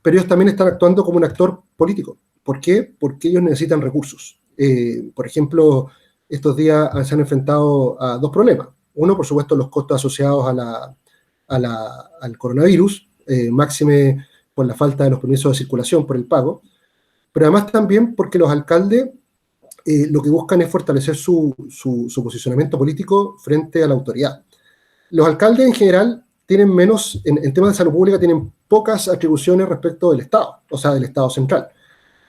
Pero ellos también están actuando como un actor político. ¿Por qué? Porque ellos necesitan recursos. Por ejemplo, estos días se han enfrentado a dos problemas. Uno, por supuesto, los costos asociados al coronavirus, máxime por la falta de los permisos de circulación, por el pago, pero además también porque los alcaldes lo que buscan es fortalecer su posicionamiento político frente a la autoridad. Los alcaldes en general tienen menos, en temas de salud pública, tienen pocas atribuciones respecto del Estado, o sea, del Estado central.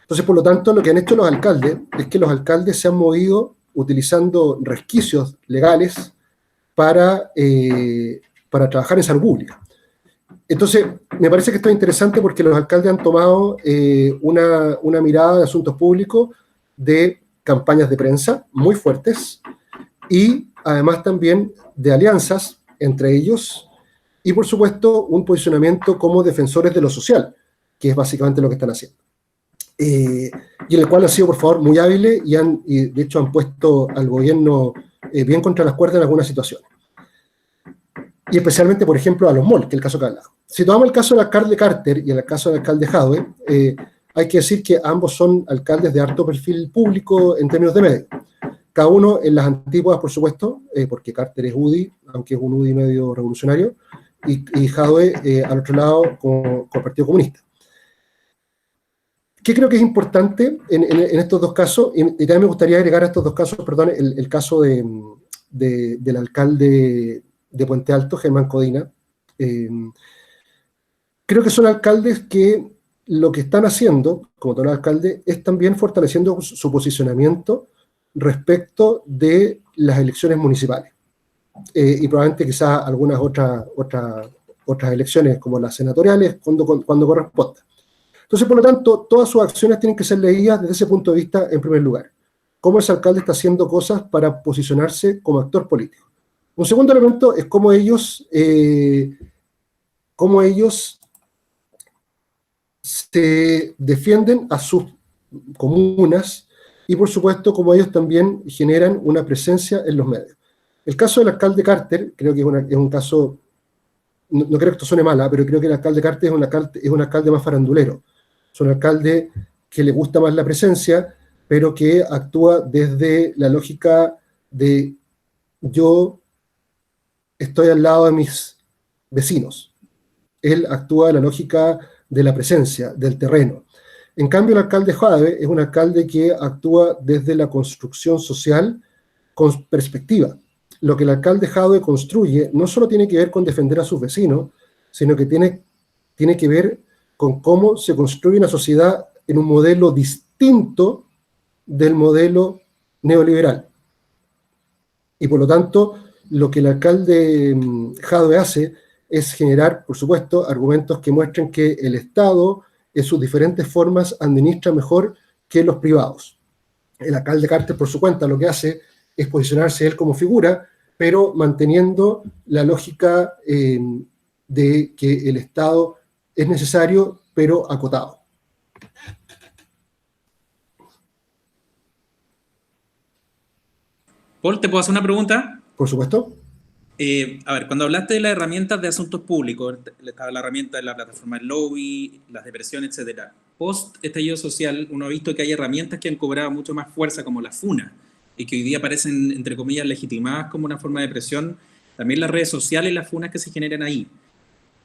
Entonces, por lo tanto, lo que han hecho los alcaldes es que los alcaldes se han movido utilizando resquicios legales para trabajar en salud pública. Entonces, me parece que esto es interesante porque los alcaldes han tomado una mirada de asuntos públicos de campañas de prensa muy fuertes y además también de alianzas entre ellos y por supuesto un posicionamiento como defensores de lo social, que es básicamente lo que están haciendo. Y en el cual han sido por favor muy hábiles y de hecho han puesto al gobierno bien contra las cuerdas en algunas situaciones. Y especialmente, por ejemplo, a los malls, que es el caso que hablaba. Si tomamos el caso del alcalde Carter y el caso del alcalde Jadwe, hay que decir que ambos son alcaldes de alto perfil público en términos de medios. Cada uno en las antípodas, por supuesto, porque Carter es UDI, aunque es un UDI medio revolucionario, y Jadwe, al otro lado, con el Partido Comunista. ¿Qué creo que es importante en estos dos casos? Y también me gustaría agregar a estos dos casos, perdón, el caso del alcalde de Puente Alto, Germán Codina. Creo que son alcaldes que lo que están haciendo, como todo alcalde, es también fortaleciendo su posicionamiento respecto de las elecciones municipales. Y probablemente quizás algunas otras elecciones, como las senatoriales, cuando corresponda. Entonces, por lo tanto, todas sus acciones tienen que ser leídas desde ese punto de vista en primer lugar. Cómo ese alcalde está haciendo cosas para posicionarse como actor político. Un segundo elemento es cómo ellos se defienden a sus comunas y, por supuesto, cómo ellos también generan una presencia en los medios. El caso del alcalde Carter, creo que es un caso, no creo que esto suene mala, pero creo que el alcalde Carter es un alcalde más farandulero. Es un alcalde que le gusta más la presencia, pero que actúa desde la lógica de yo estoy al lado de mis vecinos. Él actúa en la lógica de la presencia, del terreno. En cambio, el alcalde Jadwe es un alcalde que actúa desde la construcción social con perspectiva. Lo que el alcalde Jadwe construye no solo tiene que ver con defender a sus vecinos, sino que tiene que ver con cómo se construye una sociedad en un modelo distinto del modelo neoliberal. Y por lo tanto, lo que el alcalde Jadwe hace es generar, por supuesto, argumentos que muestren que el Estado, en sus diferentes formas, administra mejor que los privados. El alcalde Carter, por su cuenta, lo que hace es posicionarse él como figura, pero manteniendo la lógica de que el Estado es necesario, pero acotado. Paul, ¿te puedo hacer una pregunta? Por supuesto. A ver, cuando hablaste de las herramientas de asuntos públicos, estaba la herramienta de la plataforma del lobby, las depresiones, etcétera. Post estallido social, uno ha visto que hay herramientas que han cobrado mucho más fuerza, como la FUNA, y que hoy día parecen, entre comillas, legitimadas como una forma de presión. También las redes sociales y las FUNAs que se generan ahí.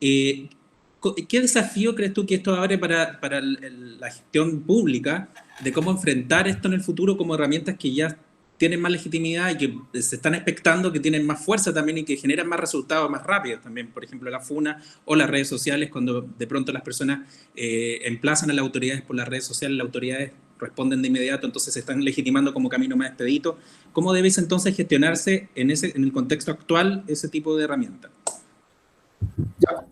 ¿Qué desafío crees tú que esto abre para la gestión pública de cómo enfrentar esto en el futuro como herramientas que ya tienen más legitimidad y que se están expectando que tienen más fuerza también y que generan más resultados más rápidos también? Por ejemplo, la FUNA o las redes sociales, cuando de pronto las personas emplazan a las autoridades por las redes sociales, las autoridades responden de inmediato, entonces se están legitimando como camino más expedito. ¿Cómo debes entonces gestionarse en el contexto actual ese tipo de herramientas? Ya.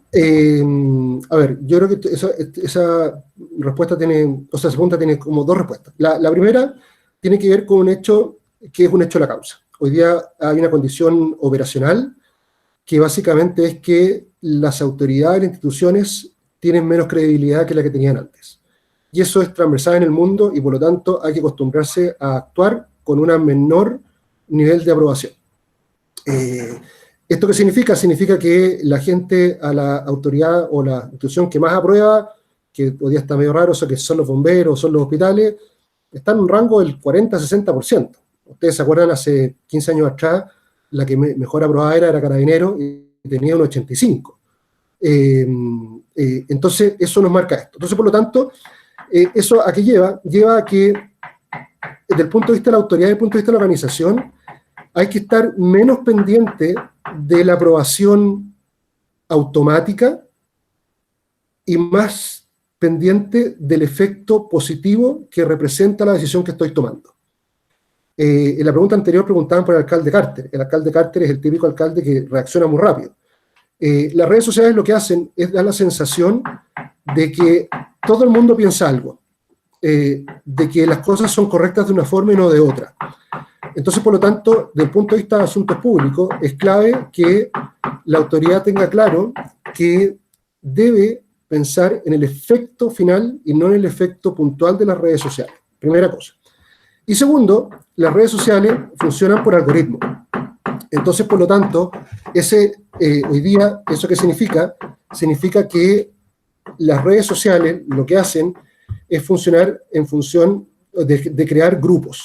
A ver, yo creo que esa respuesta tiene, o sea, esa pregunta tiene como dos respuestas. La primera tiene que ver con un hecho que es un hecho de la causa. Hoy día hay una condición operacional que básicamente es que las autoridades, las instituciones tienen menos credibilidad que la que tenían antes. Y eso es transversal en el mundo y por lo tanto hay que acostumbrarse a actuar con un menor nivel de aprobación. ¿Esto qué significa? Significa que la gente a la autoridad o la institución que más aprueba, que hoy día está medio raro, eso que son los bomberos, son los hospitales, está en un rango del 40-60%. Ustedes se acuerdan, hace 15 años atrás, la que mejor aprobada era Carabinero y tenía un 85%. Entonces, eso nos marca esto. Entonces, por lo tanto, ¿eso a qué lleva? Lleva a que, desde el punto de vista de la autoridad, desde el punto de vista de la organización, hay que estar menos pendiente de la aprobación automática y más pendiente del efecto positivo que representa la decisión que estoy tomando. En la pregunta anterior preguntaban por el alcalde Carter. El alcalde Carter es el típico alcalde que reacciona muy rápido. Las redes sociales lo que hacen es dar la sensación de que todo el mundo piensa algo, de que las cosas son correctas de una forma y no de otra. Entonces, por lo tanto, desde el punto de vista de asuntos públicos, es clave que la autoridad tenga claro que debe pensar en el efecto final y no en el efecto puntual de las redes sociales. Primera cosa. Y segundo, las redes sociales funcionan por algoritmos. Entonces, por lo tanto, hoy día, ¿eso qué significa? Significa que las redes sociales lo que hacen es funcionar en función de crear grupos.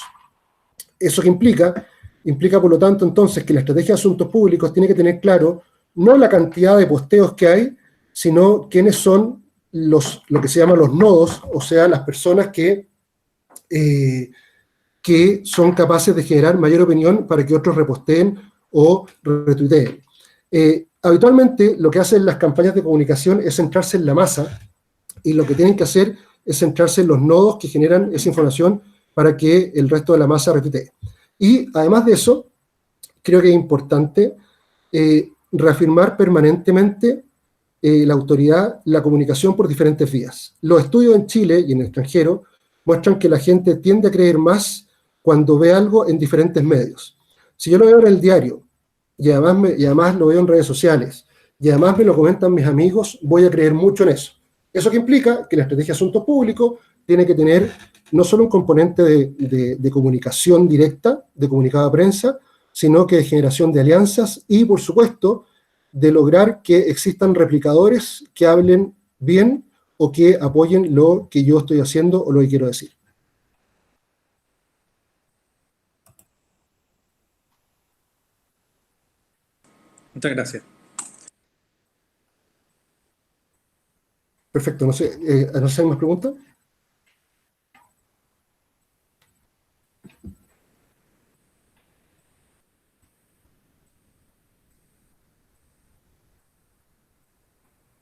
¿Eso qué implica? Implica, por lo tanto, entonces, que la estrategia de asuntos públicos tiene que tener claro no la cantidad de posteos que hay, sino quiénes son lo que se llaman los nodos, o sea, las personas que son capaces de generar mayor opinión para que otros reposteen o retuiteen. Habitualmente, lo que hacen las campañas de comunicación es centrarse en la masa, y lo que tienen que hacer es centrarse en los nodos que generan esa información para que el resto de la masa retuitee. Y además de eso, creo que es importante reafirmar permanentemente la autoridad, la comunicación por diferentes vías. Los estudios en Chile y en el extranjero muestran que la gente tiende a creer más cuando ve algo en diferentes medios. Si yo lo veo en el diario, y además lo veo en redes sociales, y además me lo comentan mis amigos, voy a creer mucho en eso. Eso que implica que la estrategia de asuntos públicos tiene que tener no solo un componente de comunicación directa, de comunicado de prensa, sino que de generación de alianzas y, por supuesto, de lograr que existan replicadores que hablen bien o que apoyen lo que yo estoy haciendo o lo que quiero decir. Muchas gracias. Perfecto, no sé, ¿hay más preguntas?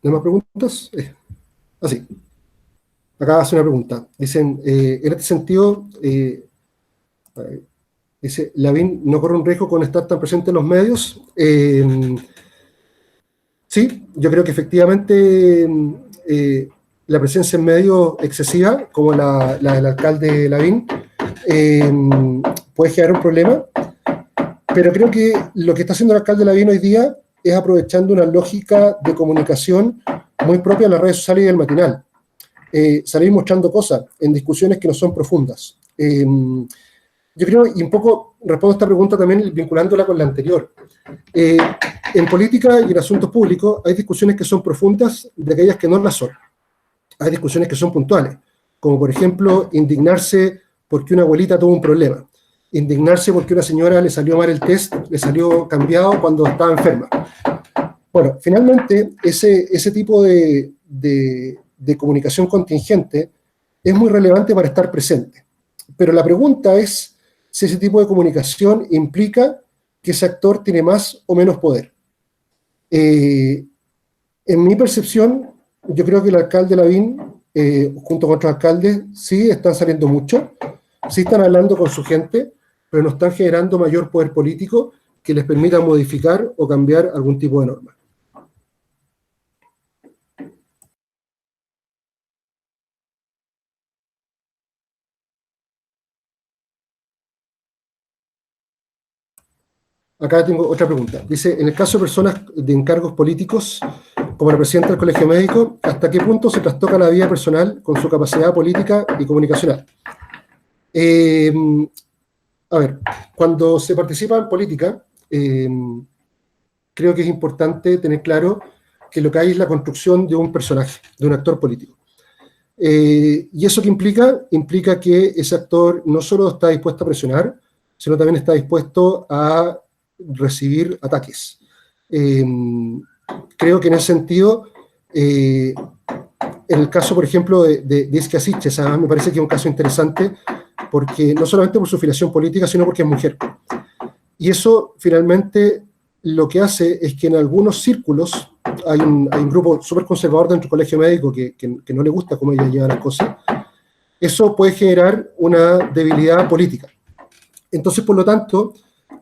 ¿No hay más preguntas? Así. Acá hace una pregunta. Dicen, en este sentido, dice, Lavín no corre un riesgo con estar tan presente en los medios. Sí, yo creo que efectivamente la presencia en medios excesiva, como la del alcalde Lavín, puede generar un problema, pero creo que lo que está haciendo el alcalde Lavín hoy día es aprovechando una lógica de comunicación muy propia de las redes sociales y del matinal. Salir mostrando cosas en discusiones que no son profundas. yo creo, y un poco respondo a esta pregunta también vinculándola con la anterior. En política y en asuntos públicos hay discusiones que son profundas de aquellas que no las son. Hay discusiones que son puntuales, como por ejemplo indignarse porque una abuelita tuvo un problema, indignarse porque una señora le salió mal el test, le salió cambiado cuando estaba enferma. Bueno, finalmente ese tipo de comunicación contingente es muy relevante para estar presente. Pero la pregunta es si ese tipo de comunicación implica que ese actor tiene más o menos poder. En mi percepción, yo creo que el alcalde Lavín, junto con otros alcaldes, sí están saliendo mucho, sí están hablando con su gente, pero no están generando mayor poder político que les permita modificar o cambiar algún tipo de norma. Acá tengo otra pregunta. Dice, en el caso de personas de encargos políticos, como la presidenta del Colegio Médico, ¿hasta qué punto se trastoca la vida personal con su capacidad política y comunicacional? A ver, cuando se participa en política, creo que es importante tener claro que lo que hay es la construcción de un personaje, de un actor político. ¿Y eso qué implica? Implica que ese actor no solo está dispuesto a presionar, sino también está dispuesto a recibir ataques. Creo que en ese sentido, en el caso, por ejemplo, de Isquia Siches, además me parece que es un caso interesante, porque no solamente por su filiación política, sino porque es mujer. Y eso, finalmente, lo que hace es que en algunos círculos, hay un grupo súper conservador dentro del colegio médico que no le gusta cómo ella lleva las cosas, eso puede generar una debilidad política. Entonces, por lo tanto,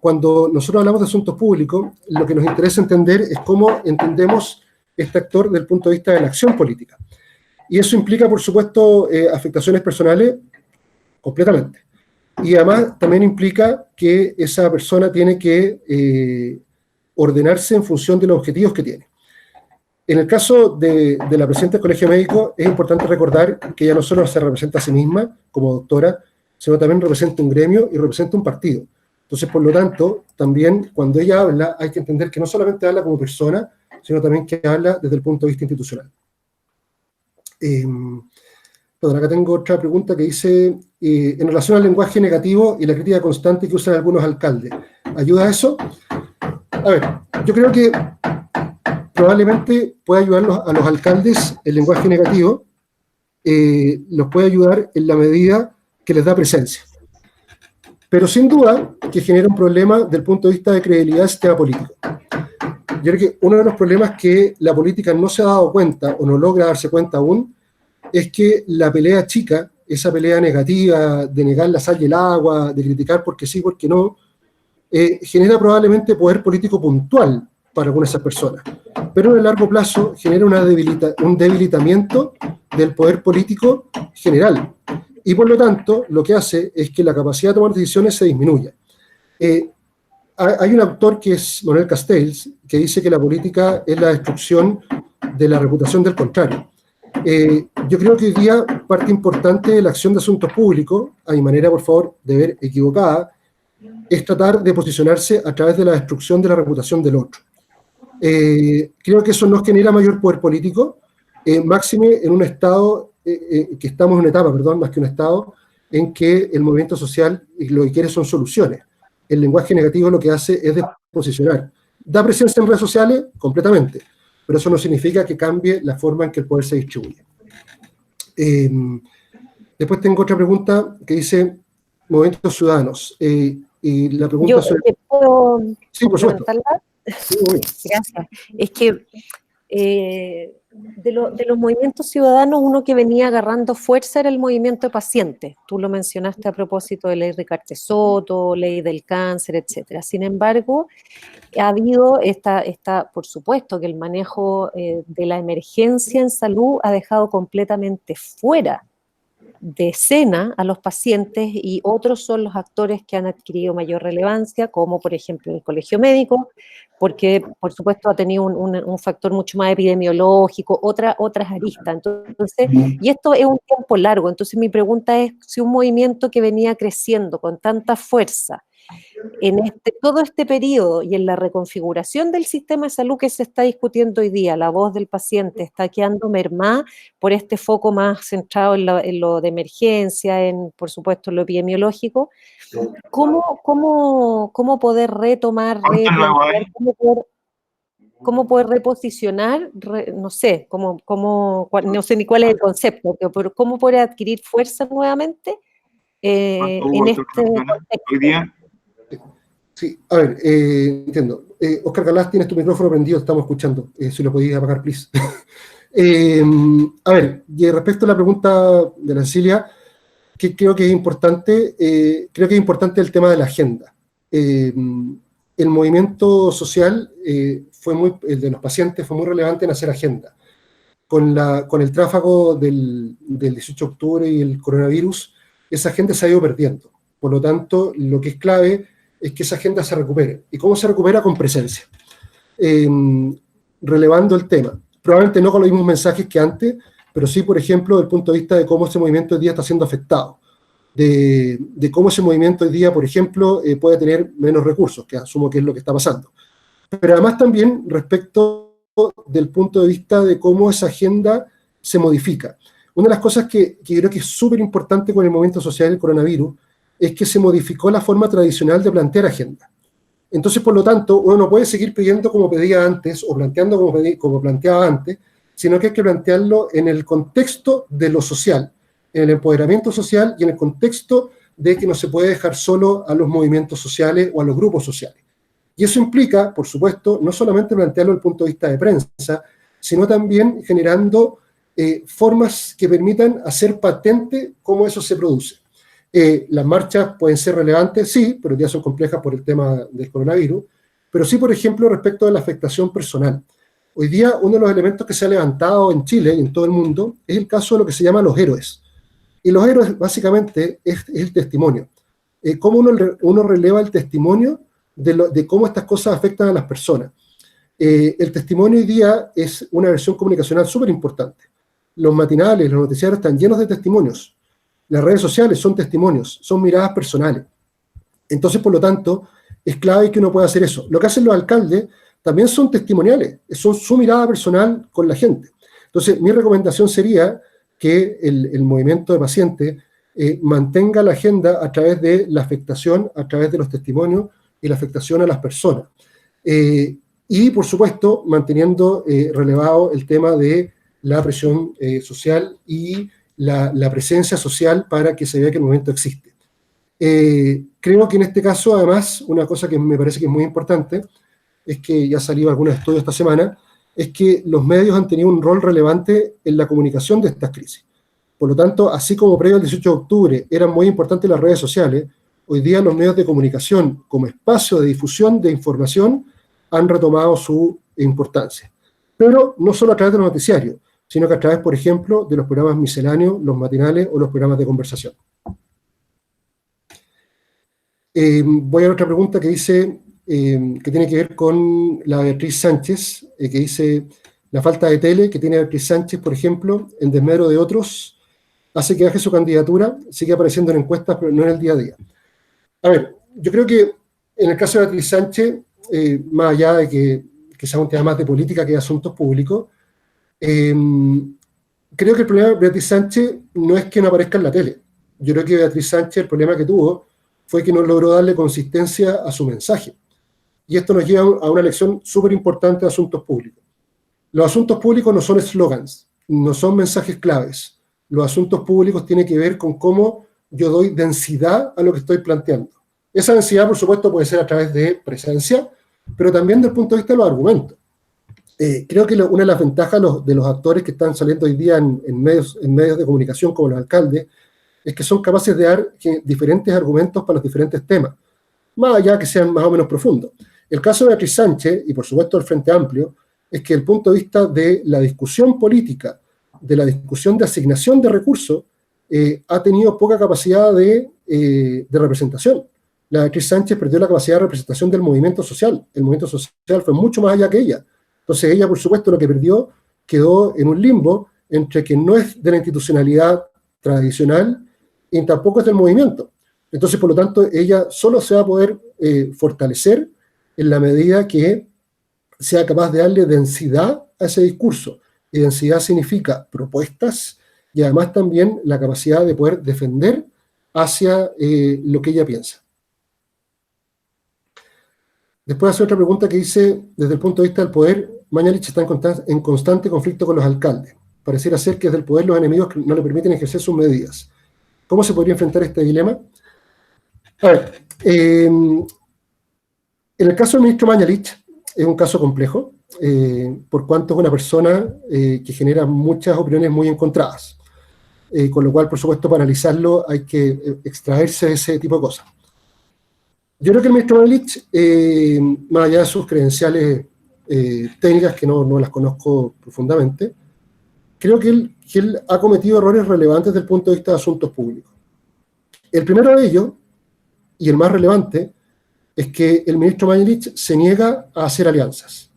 cuando nosotros hablamos de asuntos públicos, lo que nos interesa entender es cómo entendemos este actor desde el punto de vista de la acción política. Y eso implica, por supuesto, afectaciones personales completamente. Y además también implica que esa persona tiene que ordenarse en función de los objetivos que tiene. En el caso de la presidenta del Colegio Médico, es importante recordar que ella no solo se representa a sí misma como doctora, sino también representa un gremio y representa un partido. Entonces, por lo tanto, también cuando ella habla, hay que entender que no solamente habla como persona, sino también que habla desde el punto de vista institucional. Acá tengo otra pregunta que dice, en relación al lenguaje negativo y la crítica constante que usan algunos alcaldes, ¿ayuda a eso? A ver, yo creo que probablemente puede ayudar a los alcaldes el lenguaje negativo, los puede ayudar en la medida que les da presencia. Pero sin duda que genera un problema desde el punto de vista de credibilidad del sistema político. Yo creo que uno de los problemas que la política no se ha dado cuenta o no logra darse cuenta aún es que la pelea chica, esa pelea negativa de negar la sal y el agua, de criticar porque sí, porque no, genera probablemente poder político puntual para algunas de esas personas, pero en el largo plazo genera un debilitamiento del poder político general. Y por lo tanto, lo que hace es que la capacidad de tomar decisiones se disminuya. Hay un autor que es Manuel Castells, que dice que la política es la destrucción de la reputación del contrario. Yo creo que hoy día parte importante de la acción de asuntos públicos, a mi manera, por favor, de ver equivocada, es tratar de posicionarse a través de la destrucción de la reputación del otro. Creo que eso no genera mayor poder político, máxime en un estado, que estamos en una etapa, perdón, más que un estado, en que el movimiento social lo que quiere son soluciones. El lenguaje negativo lo que hace es posicionar. ¿Da presencia en redes sociales? Completamente. Pero eso no significa que cambie la forma en que el poder se distribuye. Después tengo otra pregunta que dice movimientos ciudadanos. Y la pregunta sobre... ¿Puedo sí, por supuesto. Sí, gracias. Es que de los movimientos ciudadanos, uno que venía agarrando fuerza era el movimiento de pacientes. Tú lo mencionaste a propósito de ley Ricarte Soto, ley del cáncer, etcétera. Sin embargo, ha habido por supuesto que el manejo de la emergencia en salud ha dejado completamente fuera de escena a los pacientes y otros son los actores que han adquirido mayor relevancia, como por ejemplo el colegio médico, porque por supuesto ha tenido un factor mucho más epidemiológico, otras aristas. Entonces, y esto es un tiempo largo, entonces mi pregunta es si un movimiento que venía creciendo con tanta fuerza en todo este periodo y en la reconfiguración del sistema de salud que se está discutiendo hoy día, la voz del paciente está quedando mermada por este foco más centrado en lo de emergencia, por supuesto, en lo epidemiológico. ¿Cómo poder retomar, replantear, cómo poder reposicionar, no sé, no sé ni cuál es el concepto, pero cómo poder adquirir fuerza nuevamente en este contexto? Hoy día. Sí, a ver, entiendo. Oscar Galás, tienes tu micrófono prendido, estamos escuchando. Si lo podías apagar, please. A ver, y respecto a la pregunta de la Cecilia, que creo que es importante el tema de la agenda. El movimiento social el de los pacientes fue muy relevante en hacer agenda. Con el tráfago del 18 de octubre y el coronavirus, esa agenda se ha ido perdiendo. Por lo tanto, lo que es clave es que esa agenda se recupere. ¿Y cómo se recupera? Con presencia. Relevando el tema. Probablemente no con los mismos mensajes que antes, pero sí, por ejemplo, desde el punto de vista de cómo ese movimiento hoy día está siendo afectado. De cómo ese movimiento hoy día, por ejemplo, puede tener menos recursos, que asumo que es lo que está pasando. Pero además también respecto del punto de vista de cómo esa agenda se modifica. Una de las cosas que creo que es súper importante con el movimiento social del coronavirus es que se modificó la forma tradicional de plantear agenda. Entonces, por lo tanto, uno no puede seguir pidiendo como pedía antes o planteando como planteaba antes, sino que hay que plantearlo en el contexto de lo social, en el empoderamiento social y en el contexto de que no se puede dejar solo a los movimientos sociales o a los grupos sociales. Y eso implica, por supuesto, no solamente plantearlo desde el punto de vista de prensa, sino también generando formas que permitan hacer patente cómo eso se produce. Las marchas pueden ser relevantes, sí, pero ya son complejas por el tema del coronavirus, pero sí, por ejemplo, respecto de la afectación personal. Hoy día, uno de los elementos que se ha levantado en Chile y en todo el mundo es el caso de lo que se llama los héroes. Y los héroes, básicamente, es el testimonio. Cómo uno releva el testimonio de cómo estas cosas afectan a las personas. El testimonio hoy día es una versión comunicacional súper importante. Los matinales, los noticiarios están llenos de testimonios. Las redes sociales son testimonios, son miradas personales. Entonces, por lo tanto, es clave que uno pueda hacer eso. Lo que hacen los alcaldes también son testimoniales, son su mirada personal con la gente. Entonces, mi recomendación sería que el movimiento de pacientes mantenga la agenda a través de la afectación, a través de los testimonios y la afectación a las personas. Y, por supuesto, manteniendo relevado el tema de la presión social y la presencia social para que se vea que el movimiento existe. Creo que en este caso, además, una cosa que me parece que es muy importante, es que ya salió algunos estudios esta semana, es que los medios han tenido un rol relevante en la comunicación de estas crisis. Por lo tanto, así como previo al 18 de octubre eran muy importantes las redes sociales, hoy día los medios de comunicación como espacio de difusión de información han retomado su importancia. Pero no solo a través de los noticiarios, sino que a través, por ejemplo, de los programas misceláneos, los matinales o los programas de conversación. Voy a otra pregunta que dice, que tiene que ver con la Beatriz Sánchez, que dice, la falta de tele que tiene Beatriz Sánchez, por ejemplo, en desmedro de otros, hace que baje su candidatura, sigue apareciendo en encuestas, pero no en el día a día. A ver, yo creo que en el caso de Beatriz Sánchez, más allá de que sea un tema más de política que de asuntos públicos, creo que el problema de Beatriz Sánchez no es que no aparezca en la tele. Yo creo que Beatriz Sánchez, el problema que tuvo fue que no logró darle consistencia a su mensaje. Y esto nos lleva a una lección súper importante de asuntos públicos. Los asuntos públicos no son eslogans, no son mensajes claves. Los asuntos públicos tienen que ver con cómo yo doy densidad a lo que estoy planteando. Esa densidad, por supuesto, puede ser a través de presencia, pero también desde el punto de vista de los argumentos. Creo que una de las ventajas de los actores que están saliendo hoy día en medios de comunicación, como los alcaldes, es que son capaces de dar diferentes argumentos para los diferentes temas, más allá que sean más o menos profundos. El caso de Beatriz Sánchez, y por supuesto del Frente Amplio, es que el punto de vista de la discusión política, de la discusión de asignación de recursos, ha tenido poca capacidad de representación. La Beatriz Sánchez perdió la capacidad de representación del movimiento social. El movimiento social fue mucho más allá que ella. Entonces ella, por supuesto, lo que perdió quedó en un limbo entre que no es de la institucionalidad tradicional y tampoco es del movimiento. Entonces, por lo tanto, ella solo se va a poder fortalecer en la medida que sea capaz de darle densidad a ese discurso. Y densidad significa propuestas y además también la capacidad de poder defender hacia lo que ella piensa. Después hace otra pregunta que dice, desde el punto de vista del poder, Mañalich está en constante conflicto con los alcaldes. Pareciera ser que desde el poder los enemigos no le permiten ejercer sus medidas. ¿Cómo se podría enfrentar este dilema? A ver, en el caso del ministro Mañalich, es un caso complejo, por cuanto es una persona que genera muchas opiniones muy encontradas. Con lo cual, por supuesto, para analizarlo hay que extraerse de ese tipo de cosas. Yo creo que el ministro Mañalich, más allá de sus credenciales técnicas, que no las conozco profundamente, creo que él ha cometido errores relevantes desde el punto de vista de asuntos públicos. El primero de ellos, y el más relevante, es que el ministro Mañalich se niega a hacer alianzas.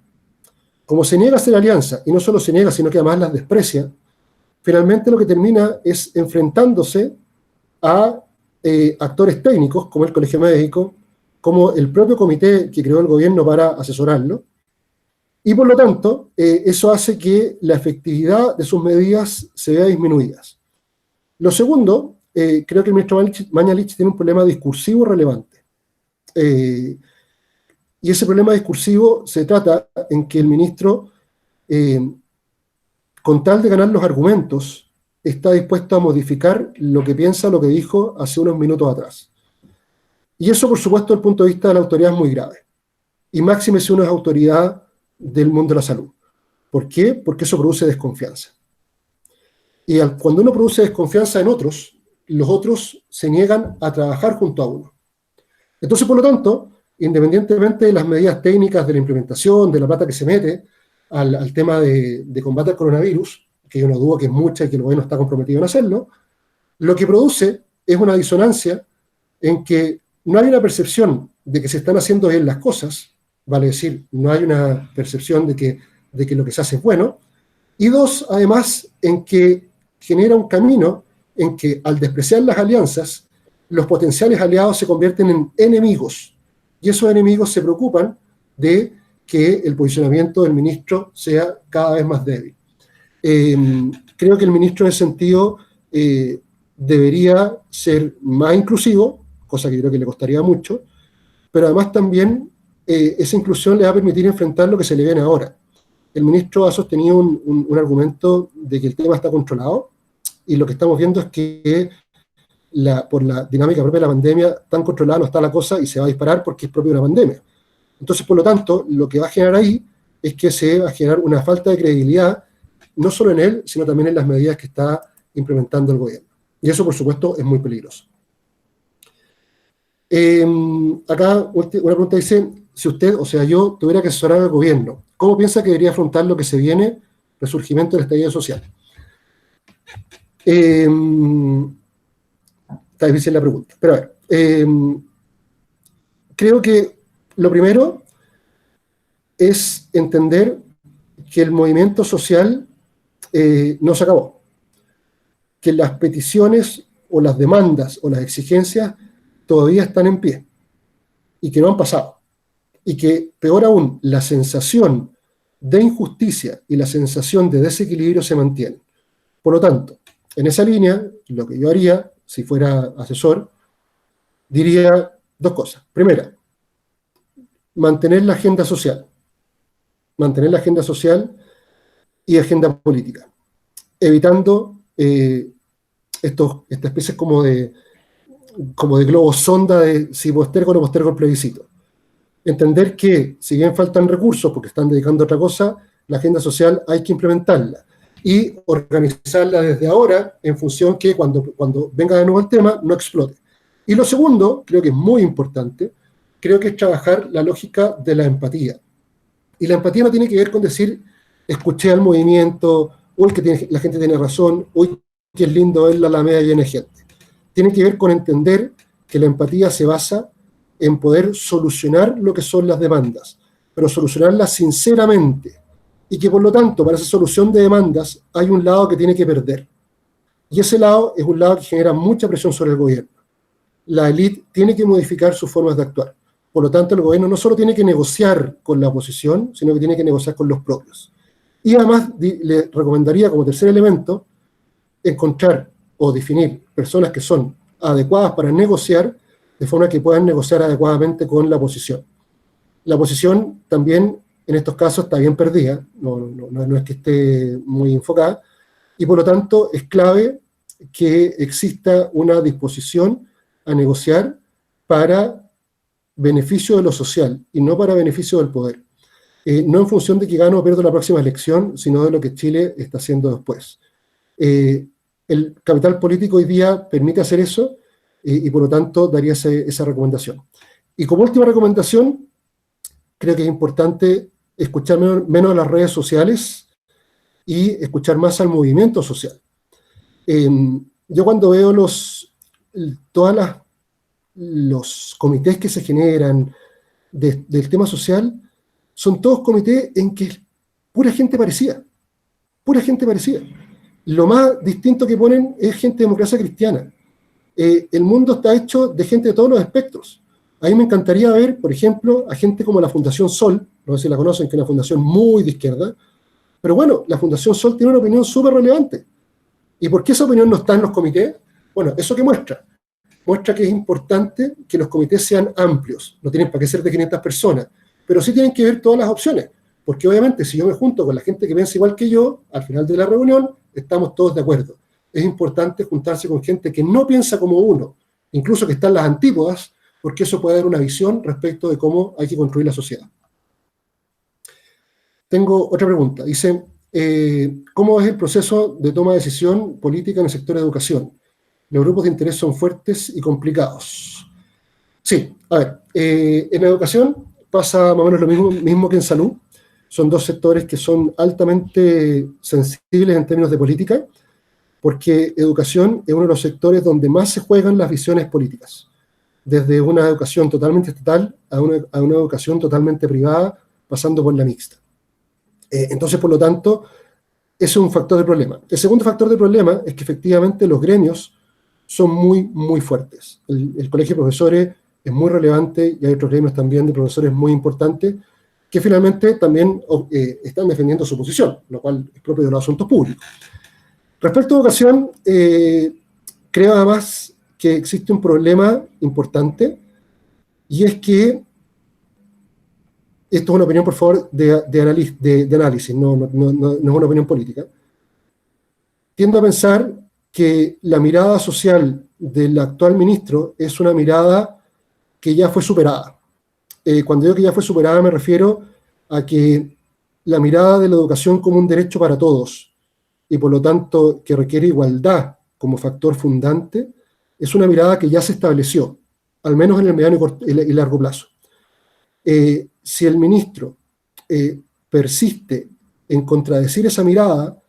Como se niega a hacer alianzas, y no solo se niega, sino que además las desprecia, finalmente lo que termina es enfrentándose a actores técnicos, como el Colegio Médico, como el propio comité que creó el gobierno para asesorarlo, y por lo tanto, eso hace que la efectividad de sus medidas se vea disminuida. Lo segundo, creo que el ministro Mañalich tiene un problema discursivo relevante. Y ese problema discursivo se trata en que el ministro, con tal de ganar los argumentos, está dispuesto a modificar lo que piensa, lo que dijo hace unos minutos atrás. Y eso, por supuesto, desde el punto de vista de la autoridad es muy grave. Y máxime si uno es autoridad del mundo de la salud. ¿Por qué? Porque eso produce desconfianza. Y cuando uno produce desconfianza en otros, los otros se niegan a trabajar junto a uno. Entonces, por lo tanto, independientemente de las medidas técnicas, de la implementación, de la plata que se mete al tema de combate al coronavirus, que yo no dudo que es mucha y que el gobierno está comprometido en hacerlo, lo que produce es una disonancia en que no hay una percepción de que se están haciendo bien las cosas, vale decir, no hay una percepción de que lo que se hace es bueno, y dos, además, en que genera un camino en que al despreciar las alianzas, los potenciales aliados se convierten en enemigos, y esos enemigos se preocupan de que el posicionamiento del ministro sea cada vez más débil. Creo que el ministro en ese sentido debería ser más inclusivo, cosa que creo que le costaría mucho, pero además también esa inclusión le va a permitir enfrentar lo que se le viene ahora. El ministro ha sostenido un argumento de que el tema está controlado, y lo que estamos viendo es que por la dinámica propia de la pandemia, tan controlada no está la cosa y se va a disparar porque es propio de una pandemia. Entonces, por lo tanto, lo que va a generar ahí es que se va a generar una falta de credibilidad, no solo en él, sino también en las medidas que está implementando el gobierno. Y eso, por supuesto, es muy peligroso. Acá una pregunta dice, si usted, o sea, yo, tuviera que asesorar al gobierno, ¿cómo piensa que debería afrontar lo que se viene, resurgimiento del estallido social? Está difícil la pregunta, pero a ver, creo que lo primero es entender que el movimiento social no se acabó, que las peticiones o las demandas o las exigencias todavía están en pie y que no han pasado, y que, peor aún, la sensación de injusticia y la sensación de desequilibrio se mantienen. Por lo tanto, en esa línea, lo que yo haría, si fuera asesor, diría dos cosas. Primera, mantener la agenda social. Mantener la agenda social y agenda política. Evitando esta especie como de globo sonda de si postergo o no postergo el plebiscito. Entender que, si bien faltan recursos porque están dedicando a otra cosa, la agenda social hay que implementarla y organizarla desde ahora en función que cuando venga de nuevo el tema no explote. Y lo segundo, creo que es muy importante, creo que es trabajar la lógica de la empatía. Y la empatía no tiene que ver con decir, escuché al movimiento, hoy que la gente tiene razón, hoy que es lindo ver la Alameda llena de gente. Tiene que ver con entender que la empatía se basa en poder solucionar lo que son las demandas, pero solucionarlas sinceramente, y que por lo tanto para esa solución de demandas hay un lado que tiene que perder. Y ese lado es un lado que genera mucha presión sobre el gobierno. La élite tiene que modificar sus formas de actuar. Por lo tanto, el gobierno no solo tiene que negociar con la oposición, sino que tiene que negociar con los propios. Y además le recomendaría como tercer elemento encontrar o definir personas que son adecuadas para negociar, de forma que puedan negociar adecuadamente con la oposición. La oposición también en estos casos está bien perdida, no es que esté muy enfocada, y por lo tanto es clave que exista una disposición a negociar para beneficio de lo social y no para beneficio del poder. No en función de que gano o pierdo la próxima elección, sino de lo que Chile está haciendo después. El capital político hoy día permite hacer eso y por lo tanto daría esa recomendación. Y como última recomendación, creo que es importante escuchar menos a las redes sociales y escuchar más al movimiento social. Yo cuando veo los comités que se generan del tema social, son todos comités en que es pura gente parecida. Lo más distinto que ponen es gente de democracia cristiana. El mundo está hecho de gente de todos los espectros. A mí me encantaría ver, por ejemplo, a gente como la Fundación Sol, no sé si la conocen, que es una fundación muy de izquierda, pero bueno, la Fundación Sol tiene una opinión súper relevante. ¿Y por qué esa opinión no está en los comités? Bueno, ¿eso qué muestra? Muestra que es importante que los comités sean amplios, no tienen para qué ser de 500 personas, pero sí tienen que ver todas las opciones, porque obviamente si yo me junto con la gente que piensa igual que yo, al final de la reunión estamos todos de acuerdo. Es importante juntarse con gente que no piensa como uno, incluso que está en las antípodas, porque eso puede dar una visión respecto de cómo hay que construir la sociedad. Tengo otra pregunta. Dice, ¿cómo es el proceso de toma de decisión política en el sector de educación? Los grupos de interés son fuertes y complicados. Sí, a ver, en educación pasa más o menos lo mismo que en salud. Son dos sectores que son altamente sensibles en términos de política, porque educación es uno de los sectores donde más se juegan las visiones políticas, desde una educación totalmente estatal a una educación totalmente privada, pasando por la mixta. Entonces, por lo tanto, ese es un factor de problema. El segundo factor de problema es que efectivamente los gremios son muy, muy fuertes. El colegio de profesores es muy relevante y hay otros gremios también de profesores muy importantes que finalmente también están defendiendo su posición, lo cual es propio de los asuntos públicos. Respecto a educación, creo además que existe un problema importante, y es que, esto es una opinión, por favor, de análisis, no es una opinión política, tiendo a pensar que la mirada social del actual ministro es una mirada que ya fue superada. Cuando digo que ya fue superada me refiero a que la mirada de la educación como un derecho para todos, y por lo tanto que requiere igualdad como factor fundante, es una mirada que ya se estableció, al menos en el mediano y largo plazo. Si el ministro persiste en contradecir esa mirada,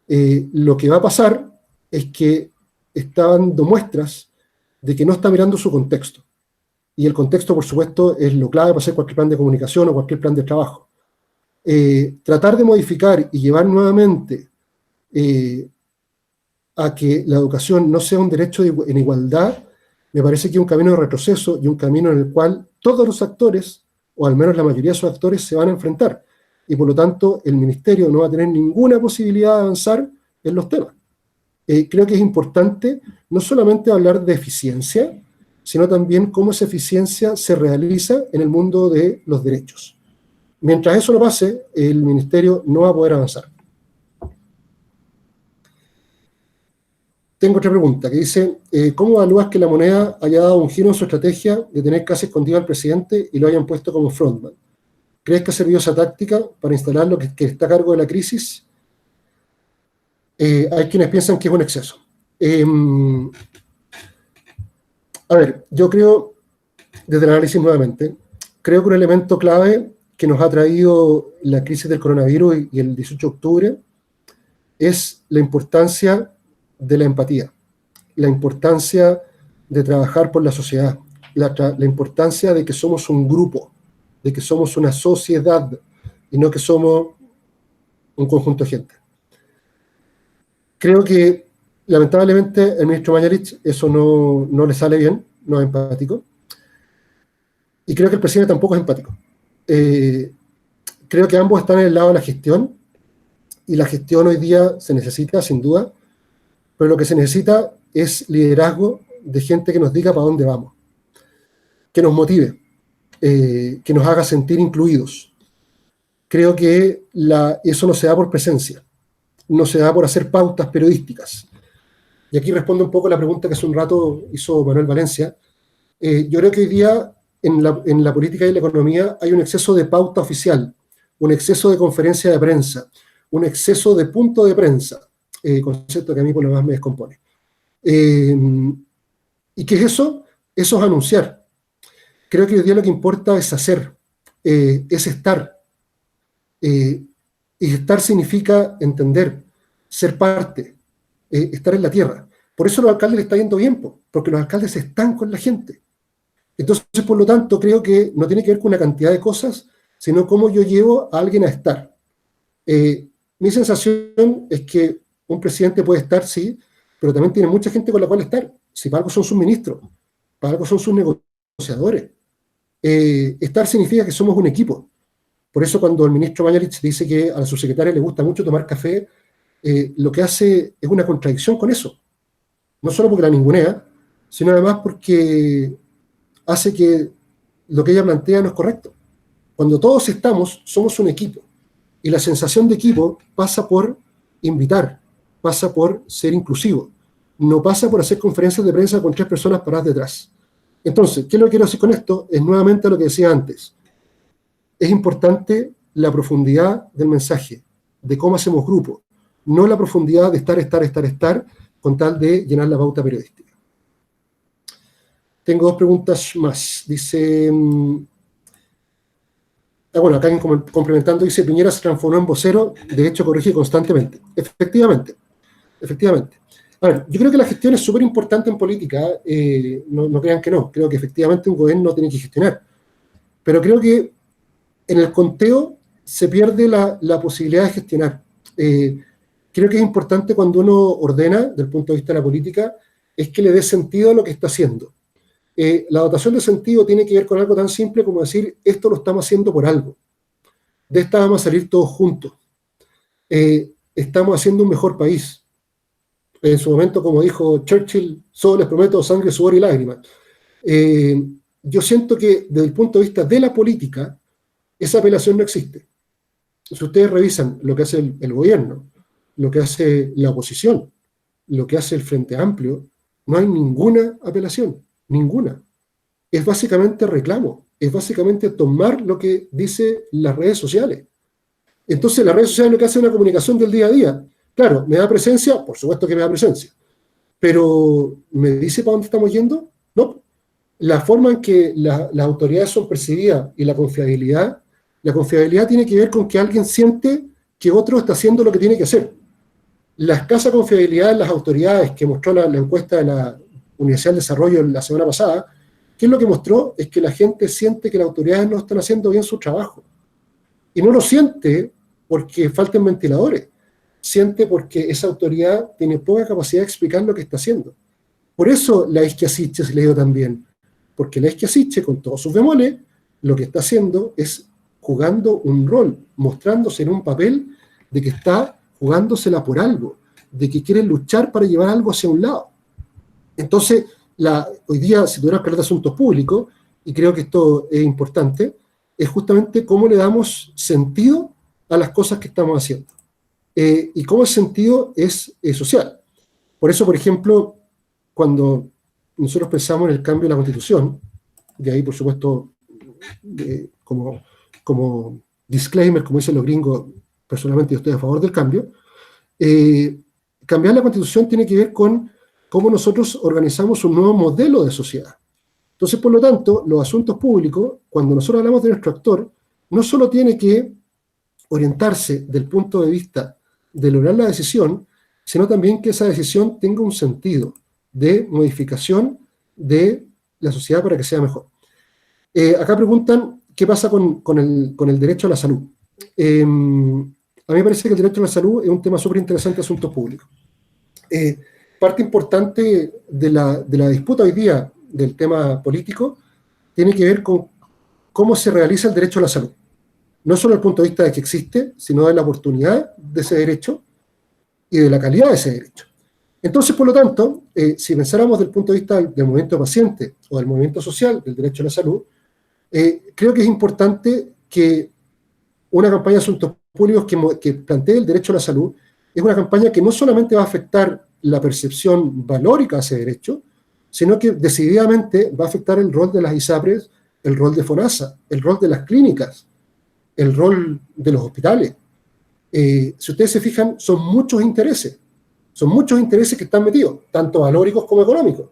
lo que va a pasar es que está dando muestras de que no está mirando su contexto. Y el contexto, por supuesto, es lo clave para hacer cualquier plan de comunicación o cualquier plan de trabajo. Tratar de modificar y llevar nuevamente a que la educación no sea un derecho en igualdad, me parece que es un camino de retroceso y un camino en el cual todos los actores, o al menos la mayoría de esos actores, se van a enfrentar. Y por lo tanto, el ministerio no va a tener ninguna posibilidad de avanzar en los temas. Creo que es importante no solamente hablar de eficiencia, sino también cómo esa eficiencia se realiza en el mundo de los derechos. Mientras eso no pase, el ministerio no va a poder avanzar. Tengo otra pregunta que dice, ¿cómo evalúas que la moneda haya dado un giro en su estrategia de tener casi escondido al presidente y lo hayan puesto como frontman? ¿Crees que ha servido esa táctica para instalar lo que está a cargo de la crisis? Hay quienes piensan que es un exceso. A ver, yo creo, desde el análisis nuevamente, creo que un elemento clave que nos ha traído la crisis del coronavirus y el 18 de octubre es la importancia de la empatía, la importancia de trabajar por la sociedad, la importancia de que somos un grupo, de que somos una sociedad y no que somos un conjunto de gente. Creo que, lamentablemente, el ministro Mañalich eso no le sale bien, no es empático. Y creo que el presidente tampoco es empático. Creo que ambos están en el lado de la gestión, y la gestión hoy día se necesita, sin duda, pero lo que se necesita es liderazgo de gente que nos diga para dónde vamos, que nos motive, que nos haga sentir incluidos. Creo que eso no se da por presencia, no se da por hacer pautas periodísticas. Y aquí respondo un poco a la pregunta que hace un rato hizo Manuel Valencia. Yo creo que hoy día en la política y la economía hay un exceso de pauta oficial, un exceso de conferencia de prensa, un exceso de punto de prensa, concepto que a mí por lo más me descompone. ¿Y qué es eso? Eso es anunciar. Creo que hoy día lo que importa es hacer, es estar. Y estar significa entender, ser parte, estar en la tierra. Por eso a los alcaldes les está yendo bien, porque los alcaldes están con la gente. Entonces, por lo tanto, creo que no tiene que ver con una cantidad de cosas, sino cómo yo llevo a alguien a estar. Mi sensación es que un presidente puede estar, sí, pero también tiene mucha gente con la cual estar. Si para algo son sus ministros, para algo son sus negociadores. Estar significa que somos un equipo. Por eso cuando el ministro Mañalich dice que a la subsecretaria le gusta mucho tomar café, lo que hace es una contradicción con eso. No solo porque la ningunea, sino además porque hace que lo que ella plantea no es correcto. Cuando todos estamos, somos un equipo. Y la sensación de equipo pasa por invitar, pasa por ser inclusivo. No pasa por hacer conferencias de prensa con 3 personas paradas detrás. Entonces, ¿qué es lo que quiero decir con esto? Es nuevamente lo que decía antes. Es importante la profundidad del mensaje, de cómo hacemos grupo, no la profundidad de estar, con tal de llenar la pauta periodística. Tengo 2 preguntas más. Dice... bueno, acá alguien complementando dice, Piñera se transformó en vocero, de hecho corrige constantemente. Efectivamente. A ver, yo creo que la gestión es súper importante en política, no crean que no, creo que efectivamente un gobierno tiene que gestionar, pero creo que en el conteo se pierde la posibilidad de gestionar. Creo que es importante cuando uno ordena, desde el punto de vista de la política, es que le dé sentido a lo que está haciendo. La dotación de sentido tiene que ver con algo tan simple como decir, esto lo estamos haciendo por algo. De esta vamos a salir todos juntos. Estamos haciendo un mejor país. En su momento, como dijo Churchill, solo les prometo sangre, sudor y lágrimas. Yo siento que desde el punto de vista de la política, esa apelación no existe. Si ustedes revisan lo que hace el gobierno, lo que hace la oposición, lo que hace el Frente Amplio, no hay ninguna apelación. Ninguna. Es básicamente reclamo, es básicamente tomar lo que dicen las redes sociales. Entonces las redes sociales lo que hacen es una comunicación del día a día. Claro, ¿me da presencia? Por supuesto que me da presencia. Pero ¿me dice para dónde estamos yendo? No. La forma en que las autoridades son percibidas y la confiabilidad tiene que ver con que alguien siente que otro está haciendo lo que tiene que hacer. La escasa confiabilidad en las autoridades que mostró la encuesta de la Universidad del Desarrollo la semana pasada, ¿qué es lo que mostró? Es que la gente siente que las autoridades no están haciendo bien su trabajo. Y no lo siente porque falten ventiladores, siente porque esa autoridad tiene poca capacidad de explicar lo que está haciendo. Por eso la Isquiasiche se le dio tan bien, porque la Isquiasiche, con todos sus bemoles, lo que está haciendo es jugando un rol, mostrándose en un papel de que está jugándosela por algo, de que quiere luchar para llevar algo hacia un lado. Entonces, hoy día, si tuviéramos que hablar de asuntos públicos, y creo que esto es importante, es justamente cómo le damos sentido a las cosas que estamos haciendo. Y cómo el sentido es social. Por eso, por ejemplo, cuando nosotros pensamos en el cambio de la Constitución, de ahí, por supuesto, como disclaimer, como dicen los gringos, personalmente yo estoy a favor del cambio, cambiar la Constitución tiene que ver con cómo nosotros organizamos un nuevo modelo de sociedad. Entonces, por lo tanto, los asuntos públicos, cuando nosotros hablamos de nuestro actor, no solo tiene que orientarse del punto de vista de lograr la decisión, sino también que esa decisión tenga un sentido de modificación de la sociedad para que sea mejor. Acá preguntan qué pasa con el derecho a la salud. A mí me parece que el derecho a la salud es un tema súper interesante de asuntos públicos. Parte importante de la disputa hoy día del tema político tiene que ver con cómo se realiza el derecho a la salud. No solo desde el punto de vista de que existe, sino de la oportunidad de ese derecho y de la calidad de ese derecho. Entonces, por lo tanto, si pensáramos desde el punto de vista del movimiento paciente o del movimiento social del derecho a la salud, creo que es importante que una campaña de asuntos públicos que plantee el derecho a la salud es una campaña que no solamente va a afectar la percepción valórica de ese derecho, sino que decididamente va a afectar el rol de las ISAPRES, el rol de FONASA, el rol de las clínicas, el rol de los hospitales. Si ustedes se fijan, son muchos intereses que están metidos, tanto valóricos como económicos.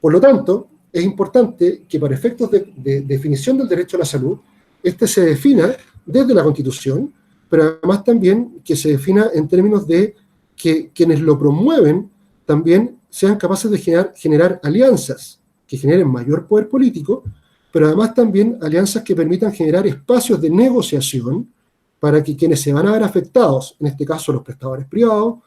Por lo tanto, es importante que para efectos de definición del derecho a la salud, este se defina desde la Constitución, pero además también que se defina en términos de que quienes lo promueven también sean capaces de generar alianzas que generen mayor poder político, pero además también alianzas que permitan generar espacios de negociación para que quienes se van a ver afectados, en este caso los prestadores privados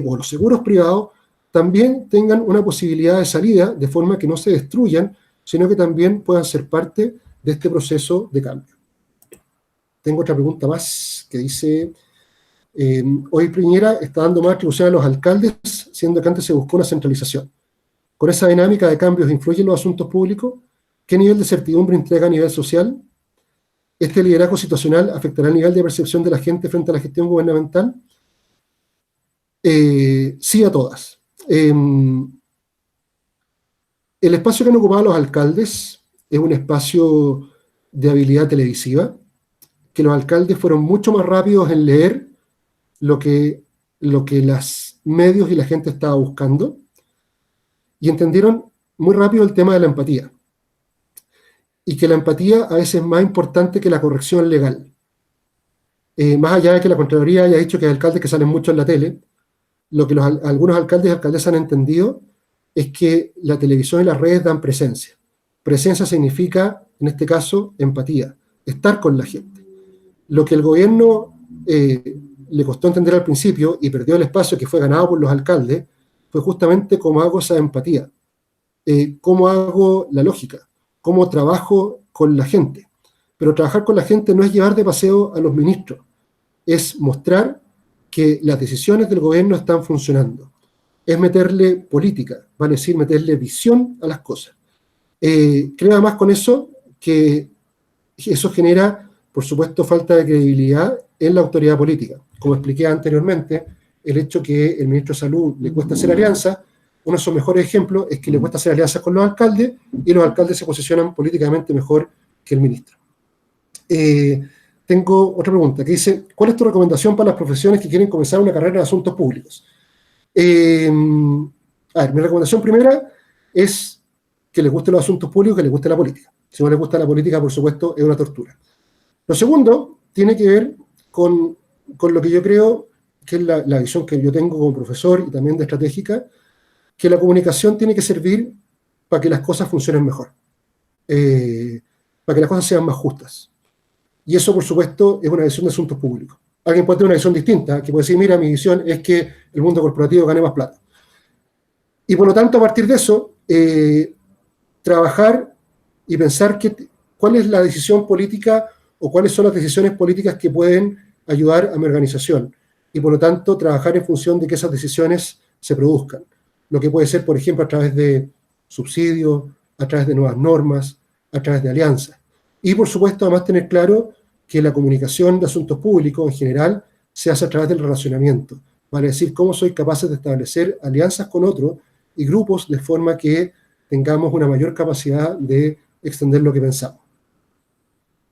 o los seguros privados, también tengan una posibilidad de salida de forma que no se destruyan, sino que también puedan ser parte de este proceso de cambio. Tengo otra pregunta más que dice, hoy Piñera está dando más atribución a los alcaldes, siendo que antes se buscó una centralización. Con esa dinámica de cambios influyen los asuntos públicos. ¿Qué nivel de certidumbre entrega a nivel social? ¿Este liderazgo situacional afectará el nivel de percepción de la gente frente a la gestión gubernamental? Sí a todas. El espacio que han ocupado los alcaldes es un espacio de habilidad televisiva, que los alcaldes fueron mucho más rápidos en leer lo que los medios y la gente estaba buscando, y entendieron muy rápido el tema de la empatía, y que la empatía a veces es más importante que la corrección legal. Más allá de que la Contraloría haya dicho que hay alcaldes que salen mucho en la tele, lo que algunos alcaldes y alcaldesas han entendido es que la televisión y las redes dan presencia. Presencia significa, en este caso, empatía, estar con la gente. Lo que el gobierno le costó entender al principio y perdió el espacio que fue ganado por los alcaldes fue justamente cómo hago esa empatía, cómo hago la lógica, cómo trabajo con la gente. Pero trabajar con la gente no es llevar de paseo a los ministros, es mostrar que las decisiones del gobierno están funcionando. Es meterle política, vale decir, meterle visión a las cosas. Creo además con eso que eso genera, por supuesto, falta de credibilidad en la autoridad política. Como expliqué anteriormente, el hecho que el ministro de Salud le cuesta hacer alianzas, uno de sus mejores ejemplos es que le cuesta hacer alianzas con los alcaldes y los alcaldes se posicionan políticamente mejor que el ministro. Tengo otra pregunta que dice, ¿cuál es tu recomendación para las profesiones que quieren comenzar una carrera en asuntos públicos? Mi recomendación primera es que les gusten los asuntos públicos, que les guste la política. Si no les gusta la política, por supuesto, es una tortura. Lo segundo tiene que ver con lo que yo creo que es la visión que yo tengo como profesor y también de estratégica, que la comunicación tiene que servir para que las cosas funcionen mejor, para que las cosas sean más justas. Y eso, por supuesto, es una visión de asuntos públicos. Alguien puede tener una visión distinta, que puede decir, mira, mi visión es que el mundo corporativo gane más plata. Y por lo tanto, a partir de eso, trabajar y pensar cuál es la decisión política o cuáles son las decisiones políticas que pueden ayudar a mi organización. Y por lo tanto, trabajar en función de que esas decisiones se produzcan. Lo que puede ser, por ejemplo, a través de subsidios, a través de nuevas normas, a través de alianzas. Y, por supuesto, además tener claro que la comunicación de asuntos públicos en general se hace a través del relacionamiento. Vale decir, cómo soy capaz de establecer alianzas con otros y grupos de forma que tengamos una mayor capacidad de extender lo que pensamos.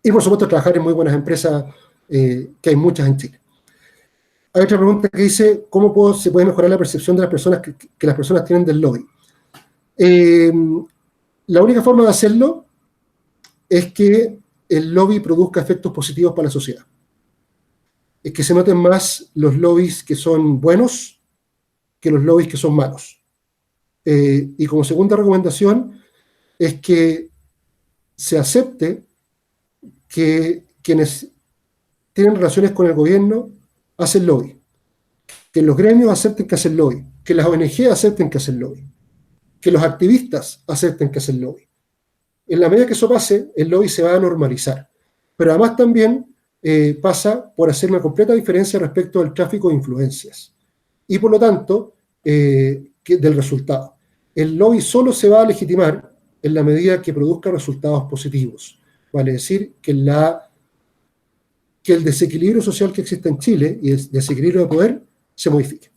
Y, por supuesto, trabajar en muy buenas empresas, que hay muchas en Chile. Hay otra pregunta que dice, ¿cómo se puede mejorar la percepción de las personas que las personas tienen del lobby? La única forma de hacerlo es que el lobby produzca efectos positivos para la sociedad. Es que se noten más los lobbies que son buenos que los lobbies que son malos. Y como segunda recomendación es que se acepte que quienes tienen relaciones con el gobierno hacen lobby, que los gremios acepten que hacen lobby, que las ONG acepten que hacen lobby, que los activistas acepten que hacen lobby. En la medida que eso pase, el lobby se va a normalizar. Pero además también pasa por hacer una completa diferencia respecto del tráfico de influencias. Y por lo tanto, del resultado. El lobby solo se va a legitimar en la medida que produzca resultados positivos. Vale decir que el desequilibrio social que existe en Chile y el desequilibrio de poder se modifique.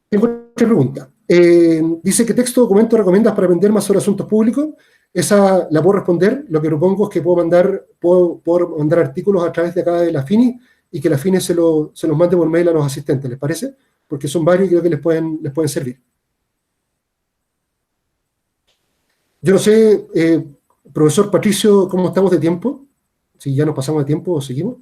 Tengo otra pregunta. Dice, ¿qué texto o documento recomiendas para aprender más sobre asuntos públicos? Esa la puedo responder. Lo que propongo es que puedo mandar artículos a través de acá de la FINI y que la FINI se los mande por mail a los asistentes, ¿les parece? Porque son varios y creo que les pueden servir. Yo no sé, profesor Patricio, ¿cómo estamos de tiempo? Si ya nos pasamos de tiempo o seguimos.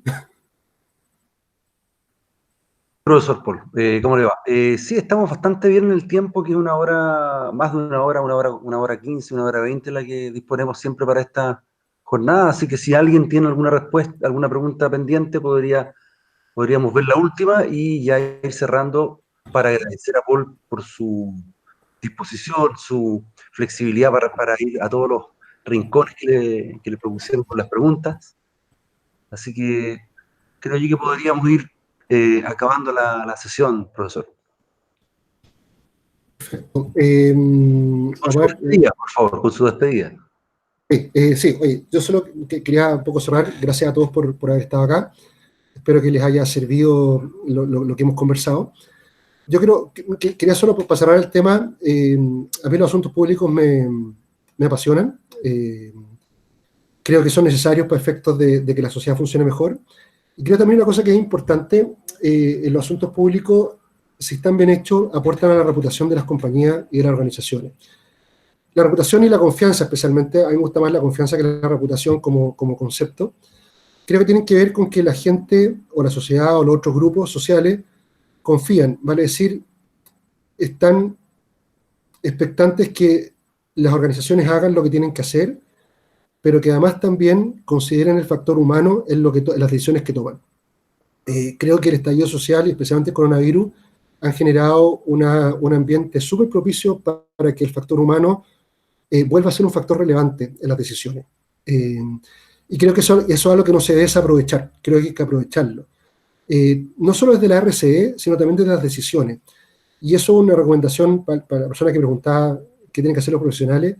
Profesor Paul, ¿cómo le va? Sí, estamos bastante bien en el tiempo, que es una hora, más de una hora 15, una hora 20 la que disponemos siempre para esta jornada, así que si alguien tiene alguna respuesta, alguna pregunta pendiente, podríamos ver la última y ya ir cerrando para agradecer a Paul por su disposición, su flexibilidad para ir a todos los rincones que le propusieron con las preguntas. Así que creo yo que podríamos ir acabando la sesión, profesor. Perfecto. Con su despedida, por favor, con su despedida. Sí, oye, yo solo quería un poco cerrar. Gracias a todos por haber estado acá. Espero que les haya servido lo que hemos conversado. Yo quería solo para cerrar el tema, a mí los asuntos públicos me apasionan. Creo que son necesarios para efectos de que la sociedad funcione mejor. Y creo también una cosa que es importante, en los asuntos públicos, si están bien hechos, aportan a la reputación de las compañías y de las organizaciones. La reputación y la confianza, especialmente, a mí me gusta más la confianza que la reputación como concepto. Creo que tienen que ver con que la gente o la sociedad o los otros grupos sociales confían, vale decir, están expectantes que las organizaciones hagan lo que tienen que hacer, pero que además también consideren el factor humano en las decisiones que toman. Creo que el estallido social y especialmente el coronavirus han generado un ambiente súper propicio para que el factor humano vuelva a ser un factor relevante en las decisiones. Y creo que eso es algo que no se debe desaprovechar, creo que hay que aprovecharlo. No solo desde la RCE, sino también desde las decisiones. Y eso es una recomendación para la persona que preguntaba qué tienen que hacer los profesionales.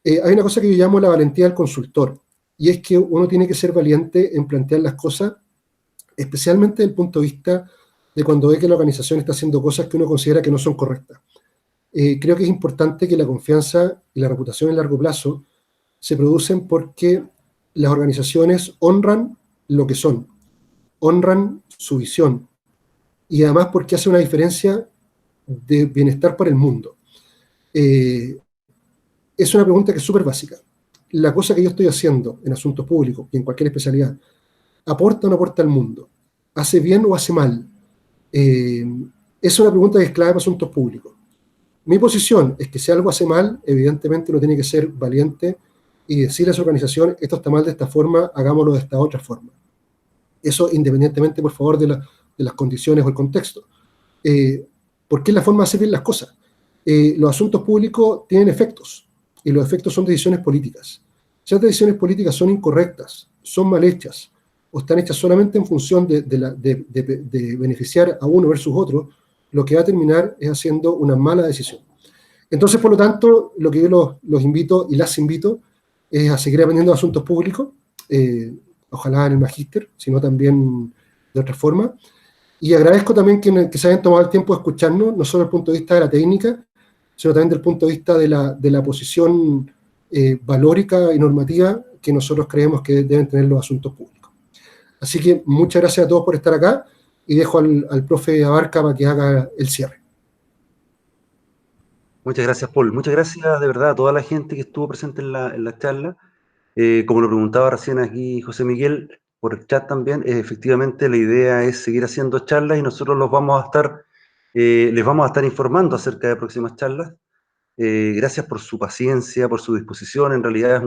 Hay una cosa que yo llamo la valentía del consultor, y es que uno tiene que ser valiente en plantear las cosas, especialmente desde el punto de vista de cuando ve que la organización está haciendo cosas que uno considera que no son correctas. Creo que es importante que la confianza y la reputación en largo plazo se producen porque las organizaciones honran lo que son, honran su visión, y además porque hace una diferencia de bienestar para el mundo. Es una pregunta que es súper básica. La cosa que yo estoy haciendo en asuntos públicos y en cualquier especialidad, ¿aporta o no aporta al mundo? ¿Hace bien o hace mal? Es una pregunta que es clave para asuntos públicos. Mi posición es que si algo hace mal, evidentemente uno tiene que ser valiente y decirle a su organización, esto está mal de esta forma, hagámoslo de esta otra forma. Eso independientemente, por favor, de las condiciones o el contexto. Porque es la forma de hacer bien las cosas. Los asuntos públicos tienen efectos, y los efectos son decisiones políticas. Si las decisiones políticas son incorrectas, son mal hechas, o están hechas solamente en función de beneficiar a uno versus otro, lo que va a terminar es haciendo una mala decisión. Entonces, por lo tanto, lo que yo los invito y las invito es a seguir aprendiendo de asuntos públicos, ojalá en el magíster, sino también de otra forma. Y agradezco también que se hayan tomado el tiempo de escucharnos, no solo desde el punto de vista de la técnica, sino también desde el punto de vista de la posición valórica y normativa que nosotros creemos que deben tener los asuntos públicos. Así que muchas gracias a todos por estar acá, y dejo al profe Abarca para que haga el cierre. Muchas gracias, Paul. Muchas gracias de verdad a toda la gente que estuvo presente en la charla. Como lo preguntaba recién aquí José Miguel, por el chat también, efectivamente la idea es seguir haciendo charlas y nosotros los vamos a estar Les vamos a estar informando acerca de próximas charlas. Gracias por su paciencia, por su disposición. En realidad es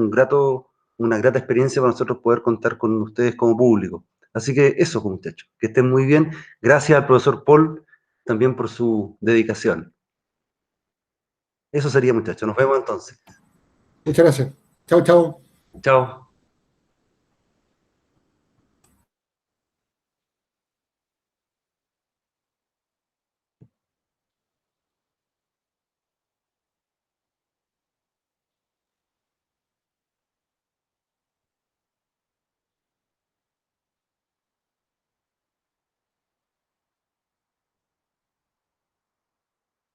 una grata experiencia para nosotros poder contar con ustedes como público. Así que eso, muchachos, que estén muy bien. Gracias al profesor Paul también por su dedicación. Eso sería, muchachos. Nos vemos entonces. Muchas gracias. Chao, chao. Chao.